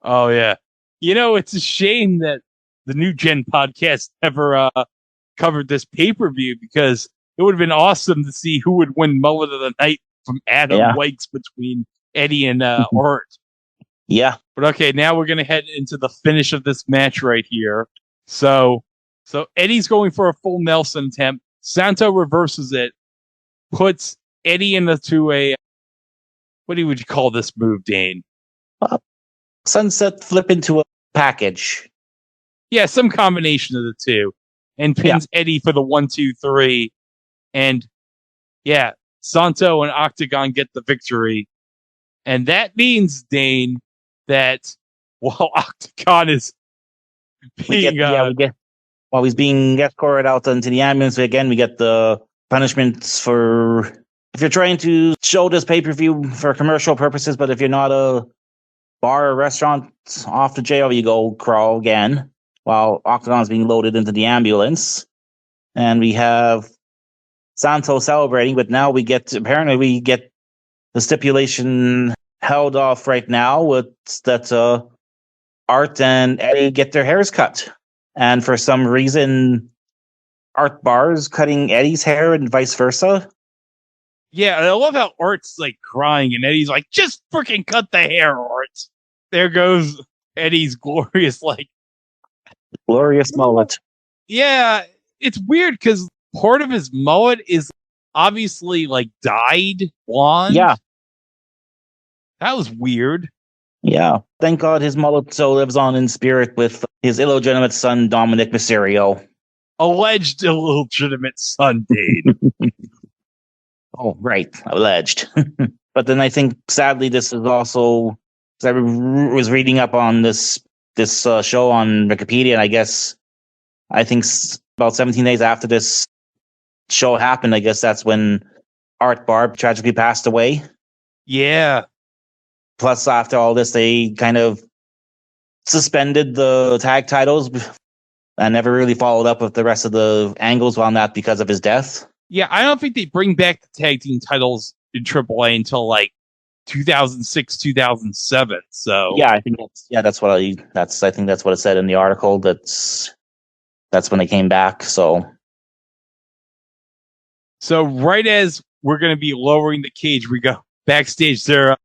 Oh, yeah. It's a shame that the New Gen podcast never covered this pay-per-view because it would have been awesome to see who would win Mullet of the Night from Adam Wakes between Eddie and Art. Yeah. But okay, now we're going to head into the finish of this match right here. So Eddie's going for a full Nelson attempt. Santo reverses it, puts Eddie into a, what would you call this move, Dane? Sunset flip into a package. Yeah, some combination of the two. And pins Eddie for the 1, 2, 3. And Santo and Octagon get the victory. And that means, Dane, that while Octagon is being... while he's being escorted out into the ambulance, again, we get the punishments for... If you're trying to show this pay-per-view for commercial purposes, but if you're not a bar or restaurant off the jail, you go crawl again while Octagon's being loaded into the ambulance. And we have Santo celebrating, but now we get the stipulation held off right now with that Art and Eddie get their hairs cut. And for some reason, Art Barr's cutting Eddie's hair and vice versa. Yeah, I love how Art's like crying and Eddie's like, just freaking cut the hair, Art. There goes Eddie's glorious mullet. Yeah, it's weird because part of his mullet is obviously like dyed blonde. Yeah. That was weird. Yeah. Thank God his mullet so lives on in spirit with his illegitimate son, Dominic Mysterio. Alleged illegitimate son, Dane. Oh, right. Alleged. But then I think, sadly, this is also, 'cause I was reading up on this show on Wikipedia, and I think about 17 days after this show happened, I guess that's when Art Barr tragically passed away. Yeah. Plus, after all this, they kind of suspended the tag titles and never really followed up with the rest of the angles on that because of his death. Yeah, I don't think they bring back the tag team titles in AAA until like 2006, 2007. So yeah, I think that's what I think that's what it said in the article. That's when they came back. So right as we're going to be lowering the cage, we go backstage. They're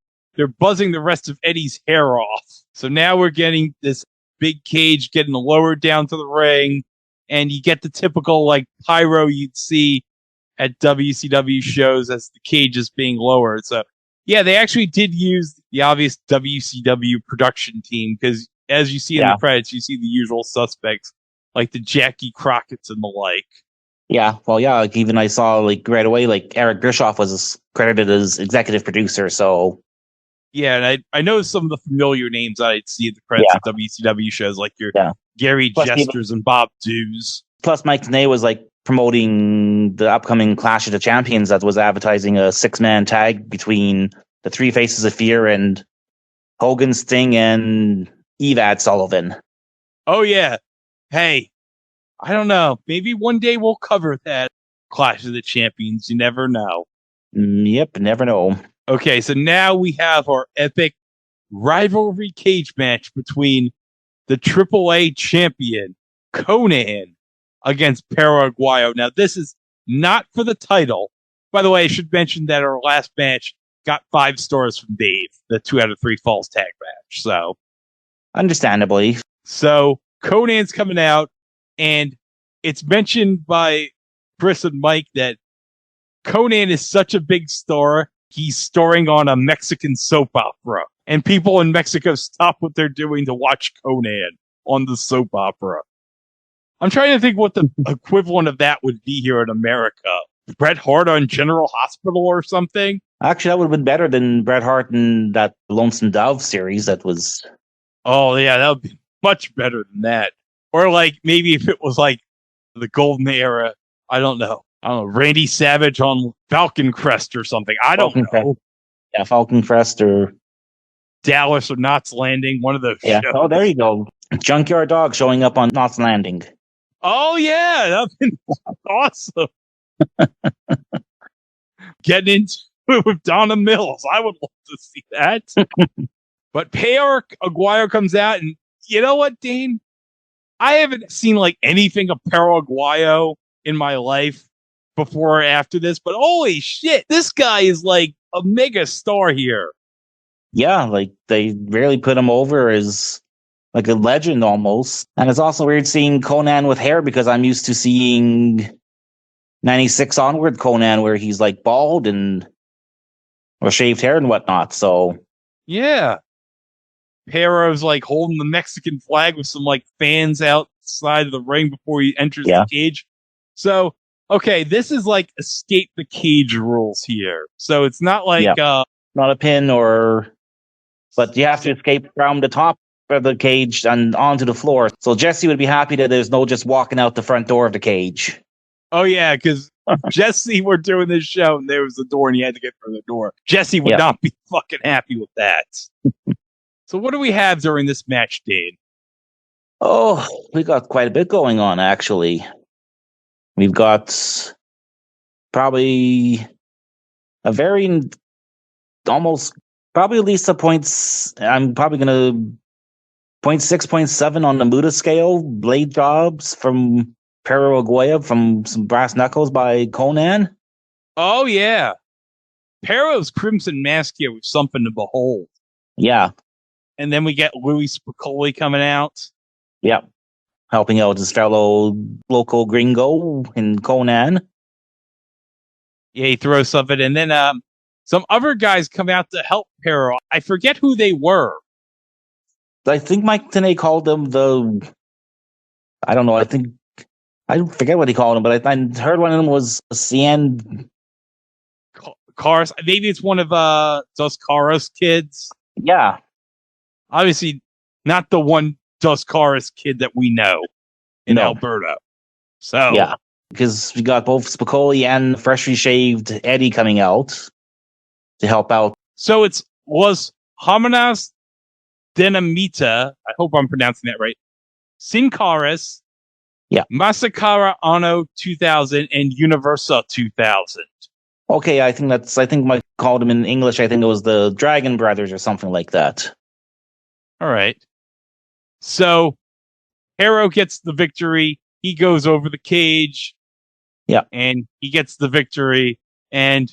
buzzing the rest of Eddie's hair off. So now we're getting this big cage getting lowered down to the ring, and you get the typical like pyro you'd see at WCW shows as the cage is being lowered. So yeah, they actually did use the obvious WCW production team, because as you see in the credits, you see the usual suspects like the Jackie Crockett's and the like. Yeah, well, yeah, like even I saw like right away, like Eric Bischoff was credited as executive producer. So yeah, and I know some of the familiar names I'd see in the credits of WCW shows, like your Gary Jesters and Bob Dews. Plus, Mike Tenay was like promoting the upcoming Clash of the Champions that was advertising a 6-man tag between the Three Faces of Fear and Hogan, Sting, and Evad Sullivan. Oh, yeah. Hey, I don't know. Maybe one day we'll cover that Clash of the Champions. You never know. Yep, never know. Okay, so now we have our epic rivalry cage match between the AAA champion, Konnan, against Perro Aguayo. Now, this is not for the title. By the way, I should mention that our last match got 5 stars from Dave, the 2 out of 3 falls tag match. So, understandably. So, Konnan's coming out, and it's mentioned by Chris and Mike that Konnan is such a big star, he's starring on a Mexican soap opera. And people in Mexico stop what they're doing to watch Konnan on the soap opera. I'm trying to think what the equivalent of that would be here in America. Bret Hart on General Hospital or something? Actually, that would have been better than Bret Hart in that Lonesome Dove series that was... Oh, yeah, that would be much better than that. Or like maybe if it was like the golden era, I don't know, Randy Savage on Falcon Crest or something. I don't know. Yeah, Falcon Crest or Dallas or Knots Landing, one of those shows. Oh, there you go. Junkyard Dog showing up on Knots Landing. Oh, yeah, that'd be awesome. Getting into it with Donna Mills. I would love to see that. But Perro Aguayo comes out, and you know what, Dane? I haven't seen like anything of Perro Aguayo in my life before or after this, but holy shit, this guy is like a mega star here. Yeah, like they really put him over as like a legend almost. And it's also weird seeing Konnan with hair, because I'm used to seeing 96 onward Konnan where he's like bald and or shaved hair and whatnot. So yeah. Perro's like holding the Mexican flag with some like fans outside of the ring before he enters the cage. So, okay, this is like escape the cage rules here. So it's not like not a pin but you have to escape from the top of the cage and onto the floor. So Jesse would be happy that there's no just walking out the front door of the cage. Oh yeah, because Jesse, we're doing this show and there was a door and you had to get through the door. Jesse would not be fucking happy with that. So what do we have during this match, Dane? Oh, we got quite a bit going on, actually. We've got probably a very almost probably at least a points. I'm probably going to 0.6, 0.7 on the Muda scale. Blade jobs from Perro Aguayo from some brass knuckles by Konnan. Oh, yeah. Perro's Crimson Mask here was something to behold. Yeah. And then we get Louis Spicoli coming out. Yep. Helping out his fellow local gringo in Konnan. Yeah, he throws something. And then some other guys come out to help Perro. I forget who they were. I think Mike Tenay called them I don't know. I forget what he called them, but I heard one of them was Cien Cars. Maybe it's one of Dos Caras kids. Yeah. Obviously, not the one Dos Caras kid that we know in Alberta. So yeah, because we got both Spicoli and freshly shaved Eddie coming out to help out. So it's Los Hominas Dinamita. I hope I'm pronouncing that right. Sin Caras. Yeah. Masakara Anno 2000 and Universa 2000. Okay, I think Mike called them in English. I think it was the Dragon Brothers or something like that. All right. So Hero gets the victory. He goes over the cage. Yeah. And he gets the victory. And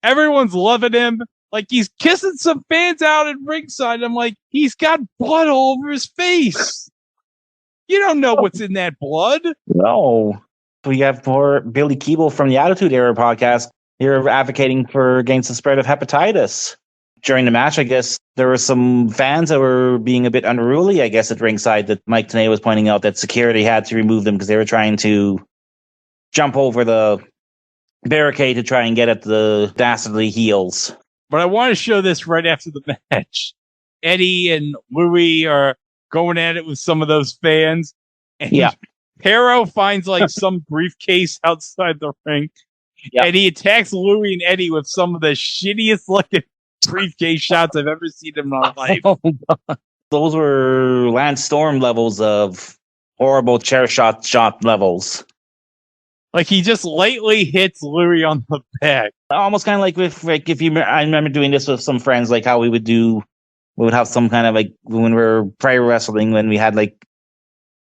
everyone's loving him. Like, he's kissing some fans out at ringside. I'm like, he's got blood all over his face. You don't know what's in that blood. No. We have poor Billy Keeble from the Attitude Era podcast here advocating against the spread of hepatitis. During the match, I guess there were some fans that were being a bit unruly, I guess, at ringside, that Mike Tenay was pointing out that security had to remove them because they were trying to jump over the barricade to try and get at the dastardly heels. But I want to show this right after the match. Eddie and Louie are going at it with some of those fans. And Hero finds like some briefcase outside the ring. Yep. And he attacks Louie and Eddie with some of the shittiest looking briefcase shots I've ever seen in my life. Those were Lance Storm levels of horrible chair shot levels. Like, he just lightly hits Louie on the back. Almost kind of like with, like, I remember doing this with some friends, like how we would have some kind of, like, when we were pro wrestling, when we had like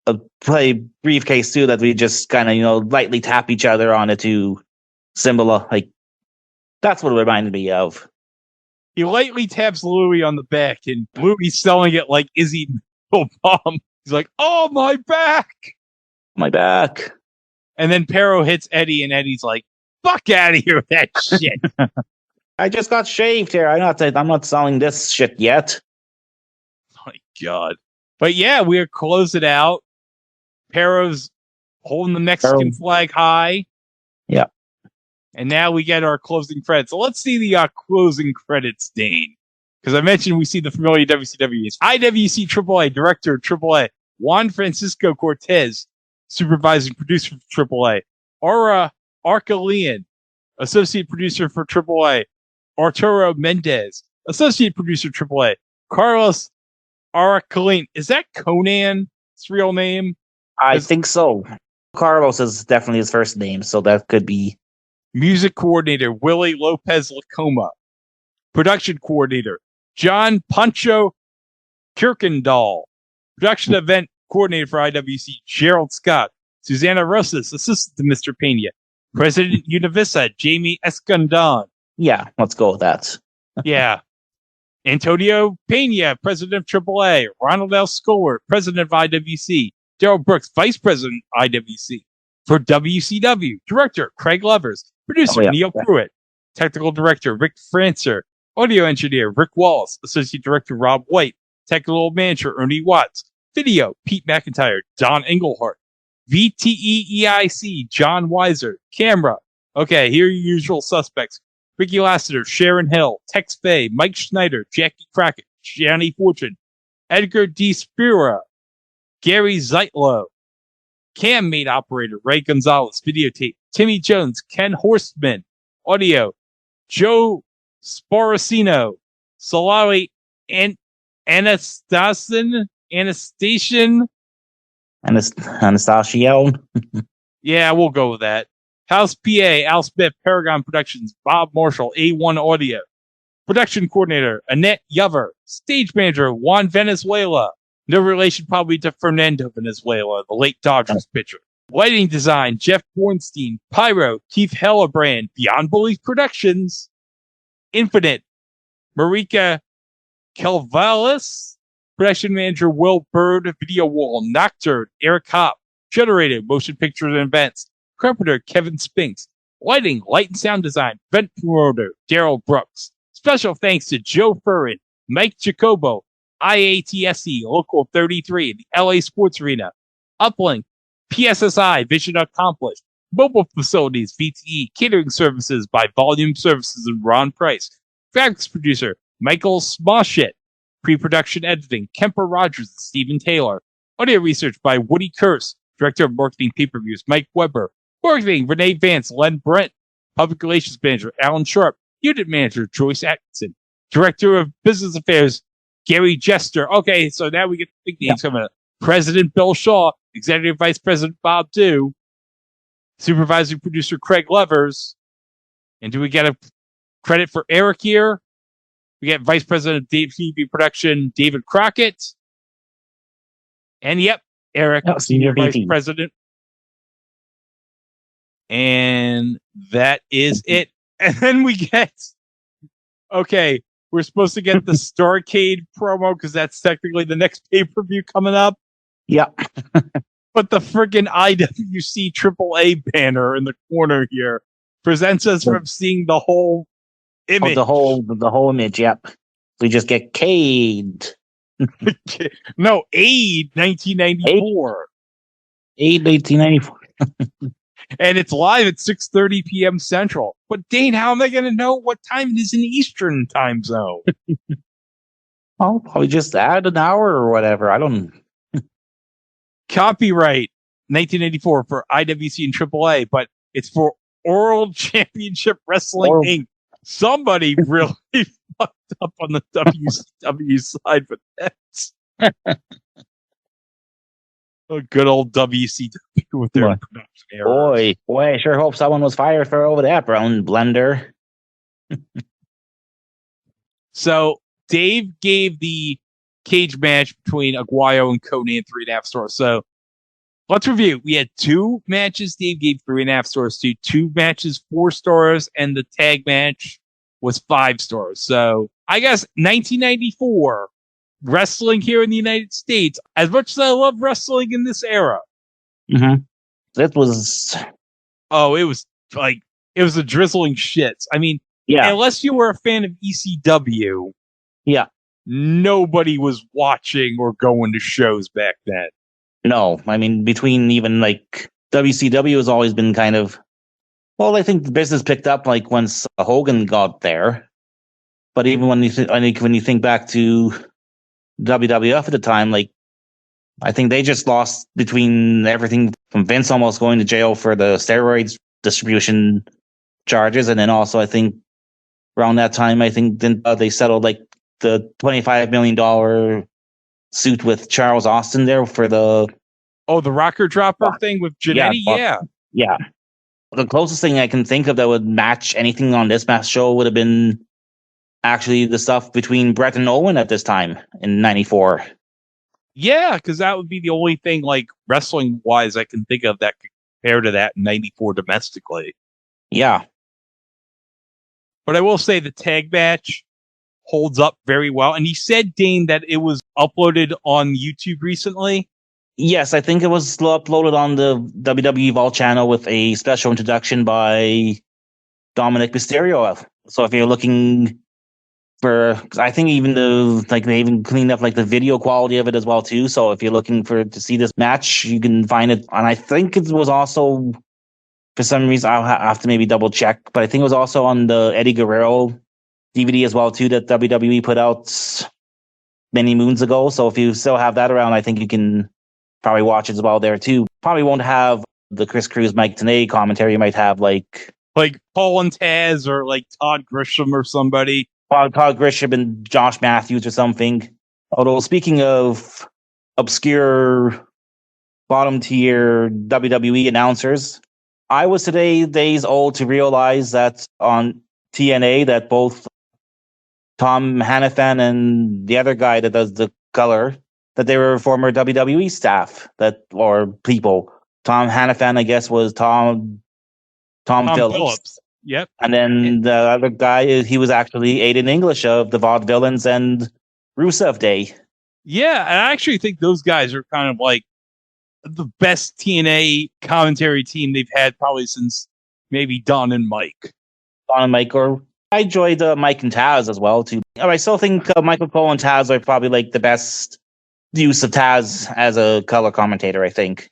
a play briefcase too, that we just kind of, lightly tap each other on it to symbol, like, that's what it reminded me of. He lightly taps Louie on the back, and Louie's selling it like Izzy Bomb. He's like, "Oh, my back! My back!" And then Pero hits Eddie, and Eddie's like, "Fuck out of here with that shit!" I just got shaved here. I'm not selling this shit yet. My God! But yeah, we're closing out. Pero's holding the Mexican flag high. Yeah. And now we get our closing credits. So let's see the closing credits, Dane. Because I mentioned we see the familiar WCW. It's IWC AAA, Director of AAA, Juan Francisco Cortez, Supervising Producer for AAA, Aura Arcalian, Associate Producer for AAA, Arturo Mendez, Associate Producer AAA, Carlos Arcalian. Is that Konnan? His real name? I think so. Carlos is definitely his first name, so that could be. Music Coordinator, Willie Lopez Lacoma. Production Coordinator, John Pancho Kirkendall. Production Event Coordinator for IWC, Gerald Scott. Susana Rosas, Assistant to Mr. Pena. President Univisa, Jamie Escondon. Yeah, let's go with that. Yeah. Antonio Pena, President of AAA. Ronald L. Scholar, President of IWC. Daryl Brooks, Vice President of IWC. For WCW, Director Craig Lovers. Producer Neil Pruitt. Technical Director Rick Francer. Audio Engineer Rick Wallace. Associate Director Rob White. Technical Manager Ernie Watts. Video Pete McIntyre. Don Englehart. VTEEIC John Weiser. Camera. Okay, here are your usual suspects. Ricky Lassiter, Sharon Hill, Tex Fay, Mike Schneider, Jackie Crockett, Gianni Fortune, Edgar D. Spira, Gary Zeitlow, Cam Mate Operator, Ray Gonzalez, Videotape, Timmy Jones, Ken Horstman, Audio, Joe Sporacino, Salawi Anastasian, yeah, we'll go with that. House PA, Al Smith, Paragon Productions, Bob Marshall, A1 Audio. Production Coordinator, Annette Yover. Stage Manager, Juan Venezuela. No relation probably to Fernando Venezuela, the late Dodgers pitcher. Lighting Design, Jeff Bornstein. Pyro, Keith Hellebrand. Beyond Bullies Productions. Infinite, Marika Calvalis. Production Manager, Will Bird. Video Wall, Nocturne, Eric Hopp. Generated, Motion Pictures and Events. Carpenter, Kevin Spinks. Lighting, Light and Sound Design, Vent Promoter, Daryl Brooks. Special thanks to Joe Furran, Mike Jacobo, IATSE, Local 33, the LA Sports Arena, Uplink, PSSI, Vision Accomplished, Mobile Facilities, VTE, Catering Services by Volume Services and Ron Price. Graphics Producer, Michael Smoshit. Pre-production editing, Kemper Rogers and Stephen Taylor. Audio research by Woody Kurse. Director of Marketing Pay-Per-Views, Mike Weber. Marketing, Renee Vance, Len Brent. Public Relations Manager, Alan Sharp. Unit Manager, Joyce Atkinson. Director of Business Affairs, Gary Jester. Okay, so now we get the big names coming up. President Bill Shaw. Executive Vice President Bob Dew. Supervising Producer Craig Levers. And do we get a credit for Eric here? We get Vice President of TV Production, David Crockett. And yep, Eric, Senior Vice VP. President. And that is it. And then we get, okay, we're supposed to get the Starcade promo because that's technically the next pay-per-view coming up. Yeah. But the friggin' IWC AAA banner in the corner here prevents us from seeing the whole image. Oh, the whole image, yep. We just get Cade. No, Aid 1994. Aid 1894. And it's live at 6:30 p.m. Central. But Dane, how am I going to know what time it is in the Eastern time zone? Oh, probably just add an hour or whatever. I don't. Copyright 1984 for IWC and AAA, but it's for World Championship Wrestling Inc. Somebody really fucked up on the WCW side with that. A good old WCW with their production errors. Boy, I sure hope someone was fired for over that brown blender. So Dave gave the cage match between Aguayo and Konnan 3.5 stars. So let's review. We had 2 matches Dave gave 3.5 stars to, 2 matches 4 stars, and the tag match was 5 stars. So I guess 1994 wrestling here in the United States, as much as I love wrestling in this era. Mm-hmm. That was... Oh, it was a drizzling shits. I mean, unless you were a fan of ECW, nobody was watching or going to shows back then. No, I mean, between even like WCW has always been kind of, well, I think the business picked up like once Hogan got there. But even when you think back to WWF at the time, like I think they just lost between everything from Vince almost going to jail for the steroids distribution charges, and then also I think around that time they settled like the $25 million suit with Charles Austin there for the rocker dropper thing with Jannetty. Yeah. The closest thing I can think of that would match anything on this match show would have been actually the stuff between Brett and Owen at this time in 94. Yeah, because that would be the only thing like wrestling wise I can think of that could compare to that in 94 domestically. Yeah. But I will say the tag match holds up very well. And he said, Dane, that it was uploaded on YouTube recently. Yes, I think it was uploaded on the WWE Vault channel with a special introduction by Dominic Mysterio. So if you're looking for, I think even they even cleaned up like the video quality of it as well too. So if you're looking to see this match, you can find it. And I think it was also, for some reason, I'll have to maybe double check, but I think it was also on the Eddie Guerrero DVD as well too that WWE put out many moons ago. So if you still have that around, I think you can probably watch it as well there too. Probably won't have the Chris Cruz, Mike Tenay commentary. You might have like Paul and Taz or like Todd Grisham or somebody. Todd Grisham and Josh Matthews or something. Although speaking of obscure bottom tier WWE announcers, I was today days old to realize that on TNA that both Tom Hannafan and the other guy that does the color, that they were former WWE staff or people. Tom Hannafan, I guess, was Tom Phillips. Yep. And then the other guy, he was actually Aiden English of the Vaudevillains and Rusev Day. Yeah, and I actually think those guys are kind of like the best TNA commentary team they've had probably since maybe Don and Mike. Or I enjoyed Mike and Taz as well too. I still think Michael Cole and Taz are probably like the best use of Taz as a color commentator. I think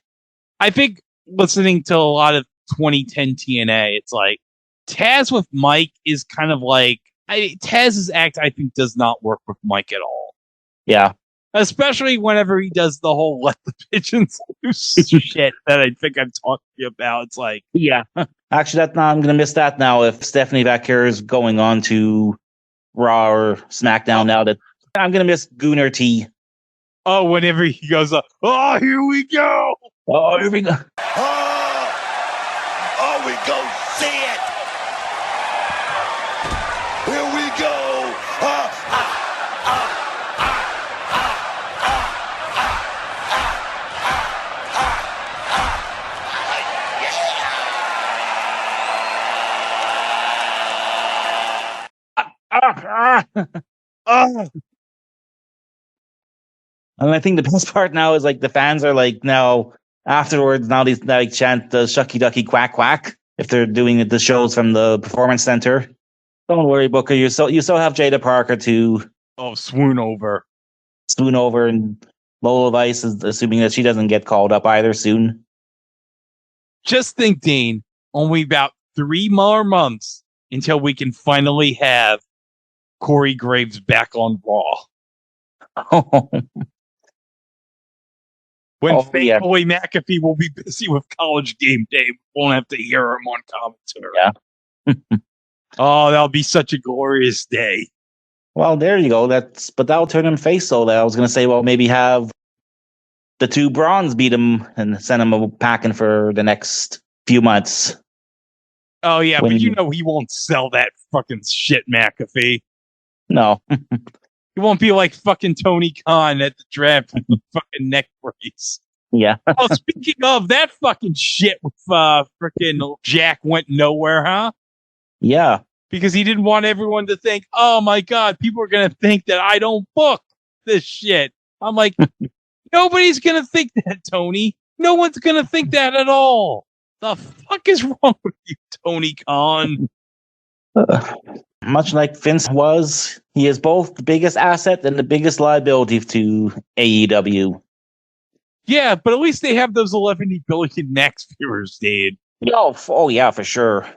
listening to a lot of 2010 TNA. It's like Taz with Mike is kind of like Taz's act. I think does not work with Mike at all. Yeah, especially whenever he does the whole "let the pigeons loose" shit that I think I'm talking about. It's like, yeah. Actually, I'm gonna miss that now. If Stephanie Vaquer is going on to Raw or SmackDown now, that I'm gonna miss Gooner T. Oh, whenever he goes up, oh, here we go. Oh, here we go. Oh, we go see it. Here we go. And I think the best part now is like the fans are like now afterwards now they like chant the "Shucky Ducky Quack Quack" if they're doing the shows from the Performance Center. Don't worry, Booker. You still have Jada Parker to swoon over, and Lola Vice is assuming that she doesn't get called up either soon. Just think, Dane, only about 3 more months until we can finally have Corey Graves back on Raw. When thankfully McAfee will be busy with College Game Day, we won't have to hear him on commentary. Yeah. Oh, that'll be such a glorious day. Well, there you go. But that'll turn him face. So that I was going to say, well, maybe have the two Brawns beat him and send him packing for the next few months. Oh yeah, but he won't sell that fucking shit, McAfee. No. He won't be like fucking Tony Khan at the draft with the fucking neck brace. Yeah. Oh, speaking of that fucking shit with freaking Jack went nowhere, huh? Yeah. Because he didn't want everyone to think, oh my God, people are going to think that I don't book this shit. I'm like, nobody's going to think that, Tony. No one's going to think that at all. The fuck is wrong with you, Tony Khan? Much like Vince was, he is both the biggest asset and the biggest liability to AEW. Yeah, but at least they have those 11 billion max viewers, Dane. Oh yeah, for sure.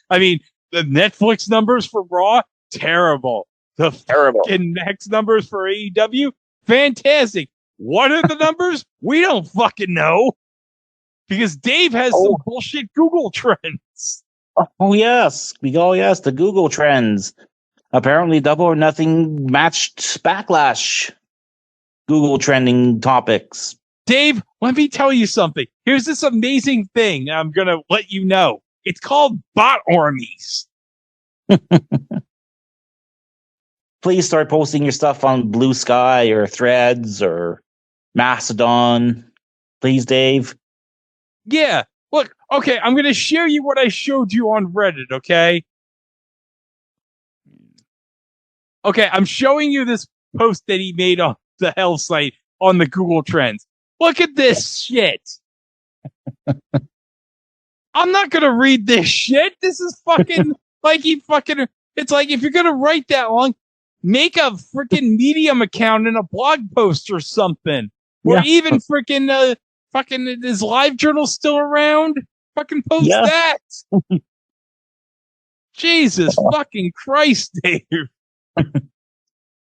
I mean, the Netflix numbers for Raw, terrible. The fucking max numbers for AEW, fantastic. What are the numbers? We don't fucking know. Because Dave has some bullshit Google trends. Oh yes, the Google trends. Apparently, Double or Nothing matched Backlash. Google trending topics. Dave, let me tell you something. Here's this amazing thing I'm going to let you know. It's called bot armies. Please start posting your stuff on Blue Sky or Threads or Mastodon. Please, Dave. Yeah. Look, okay, I'm going to share you what I showed you on Reddit, okay? Okay, I'm showing you this post that he made on the Hell site on the Google Trends. Look at this shit. I'm not going to read this shit. This is fucking it's like if you're going to write that long, make a freaking Medium account and a blog post or something. Or even freaking is LiveJournal still around? Fucking post that. Jesus fucking Christ, Dave.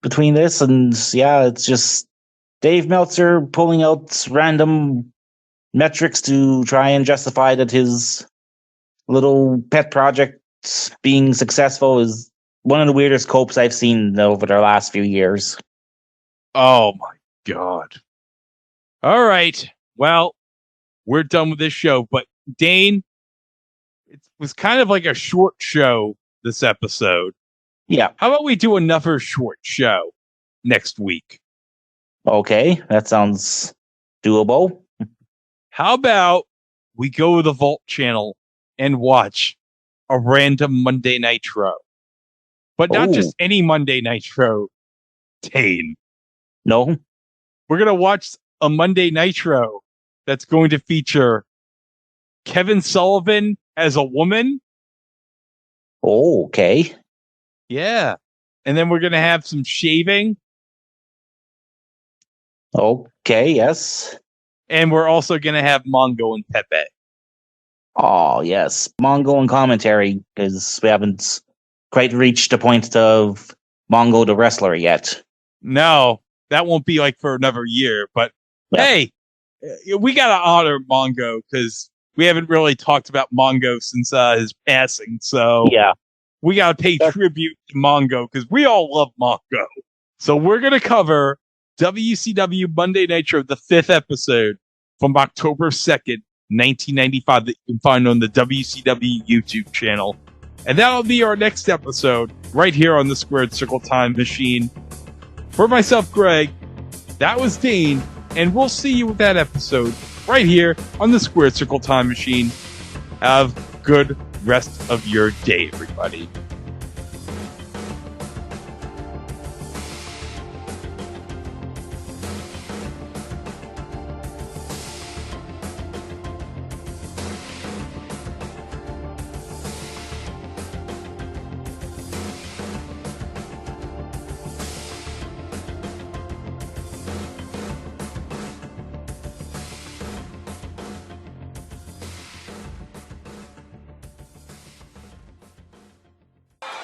Between this and it's just Dave Meltzer pulling out random metrics to try and justify that his little pet project being successful is one of the weirdest copes I've seen over the last few years. Oh my God. All right. Well, we're done with this show, but Dane, it was kind of like a short show this episode. Yeah. How about we do another short show next week? Okay, that sounds doable. How about we go to the Vault channel and watch a random Monday Nitro? But not just any Monday Nitro, Dane. No. We're going to watch a Monday Nitro that's going to feature Kevin Sullivan as a woman. Oh, okay. Yeah. And then we're going to have some shaving. Okay, yes. And we're also going to have Mongo and Pepe. Oh, yes. Mongo and commentary, because we haven't quite reached the point of Mongo the wrestler yet. No, that won't be like for another year. But Yeah. hey, we got to honor Mongo because we haven't really talked about Mongo since his passing. So Yeah. we got to pay tribute to Mongo because we all love Mongo. So we're going to cover WCW Monday Nitro, the 5th episode from October 2nd, 1995 that you can find on the WCW YouTube channel. And that'll be our next episode right here on the Squared Circle Time Machine. For myself, Greg, that was Dane, and we'll see you with that episode right here on the Squared Circle Time Machine. Have a good rest of your day, everybody.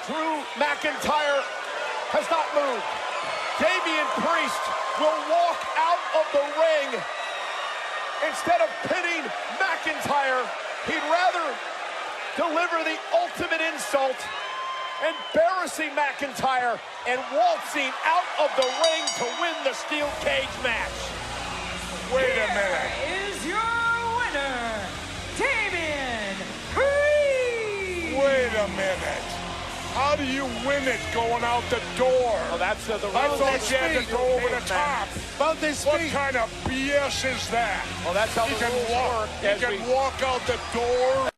Drew McIntyre has not moved. Damian Priest will walk out of the ring. Instead of pinning McIntyre, he'd rather deliver the ultimate insult, embarrassing McIntyre and waltzing out of the ring to win the steel cage match. Wait a minute. Here is your winner, Damian Priest. Wait a minute. How do you win it going out the door? Well, that's the rule. I thought you had to go over the top. What kind of BS is that? Well, that's how the rules work. He can walk out the door.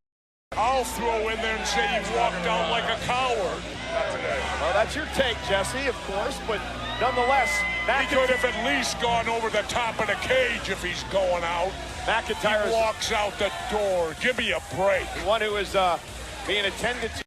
I'll throw in there and say you walked out like a coward. Not today. Well, that's your take, Jesse, of course, but nonetheless, he could have at least gone over the top of the cage if he's going out. McIntyre walks out the door. Give me a break. The one who is being attended to.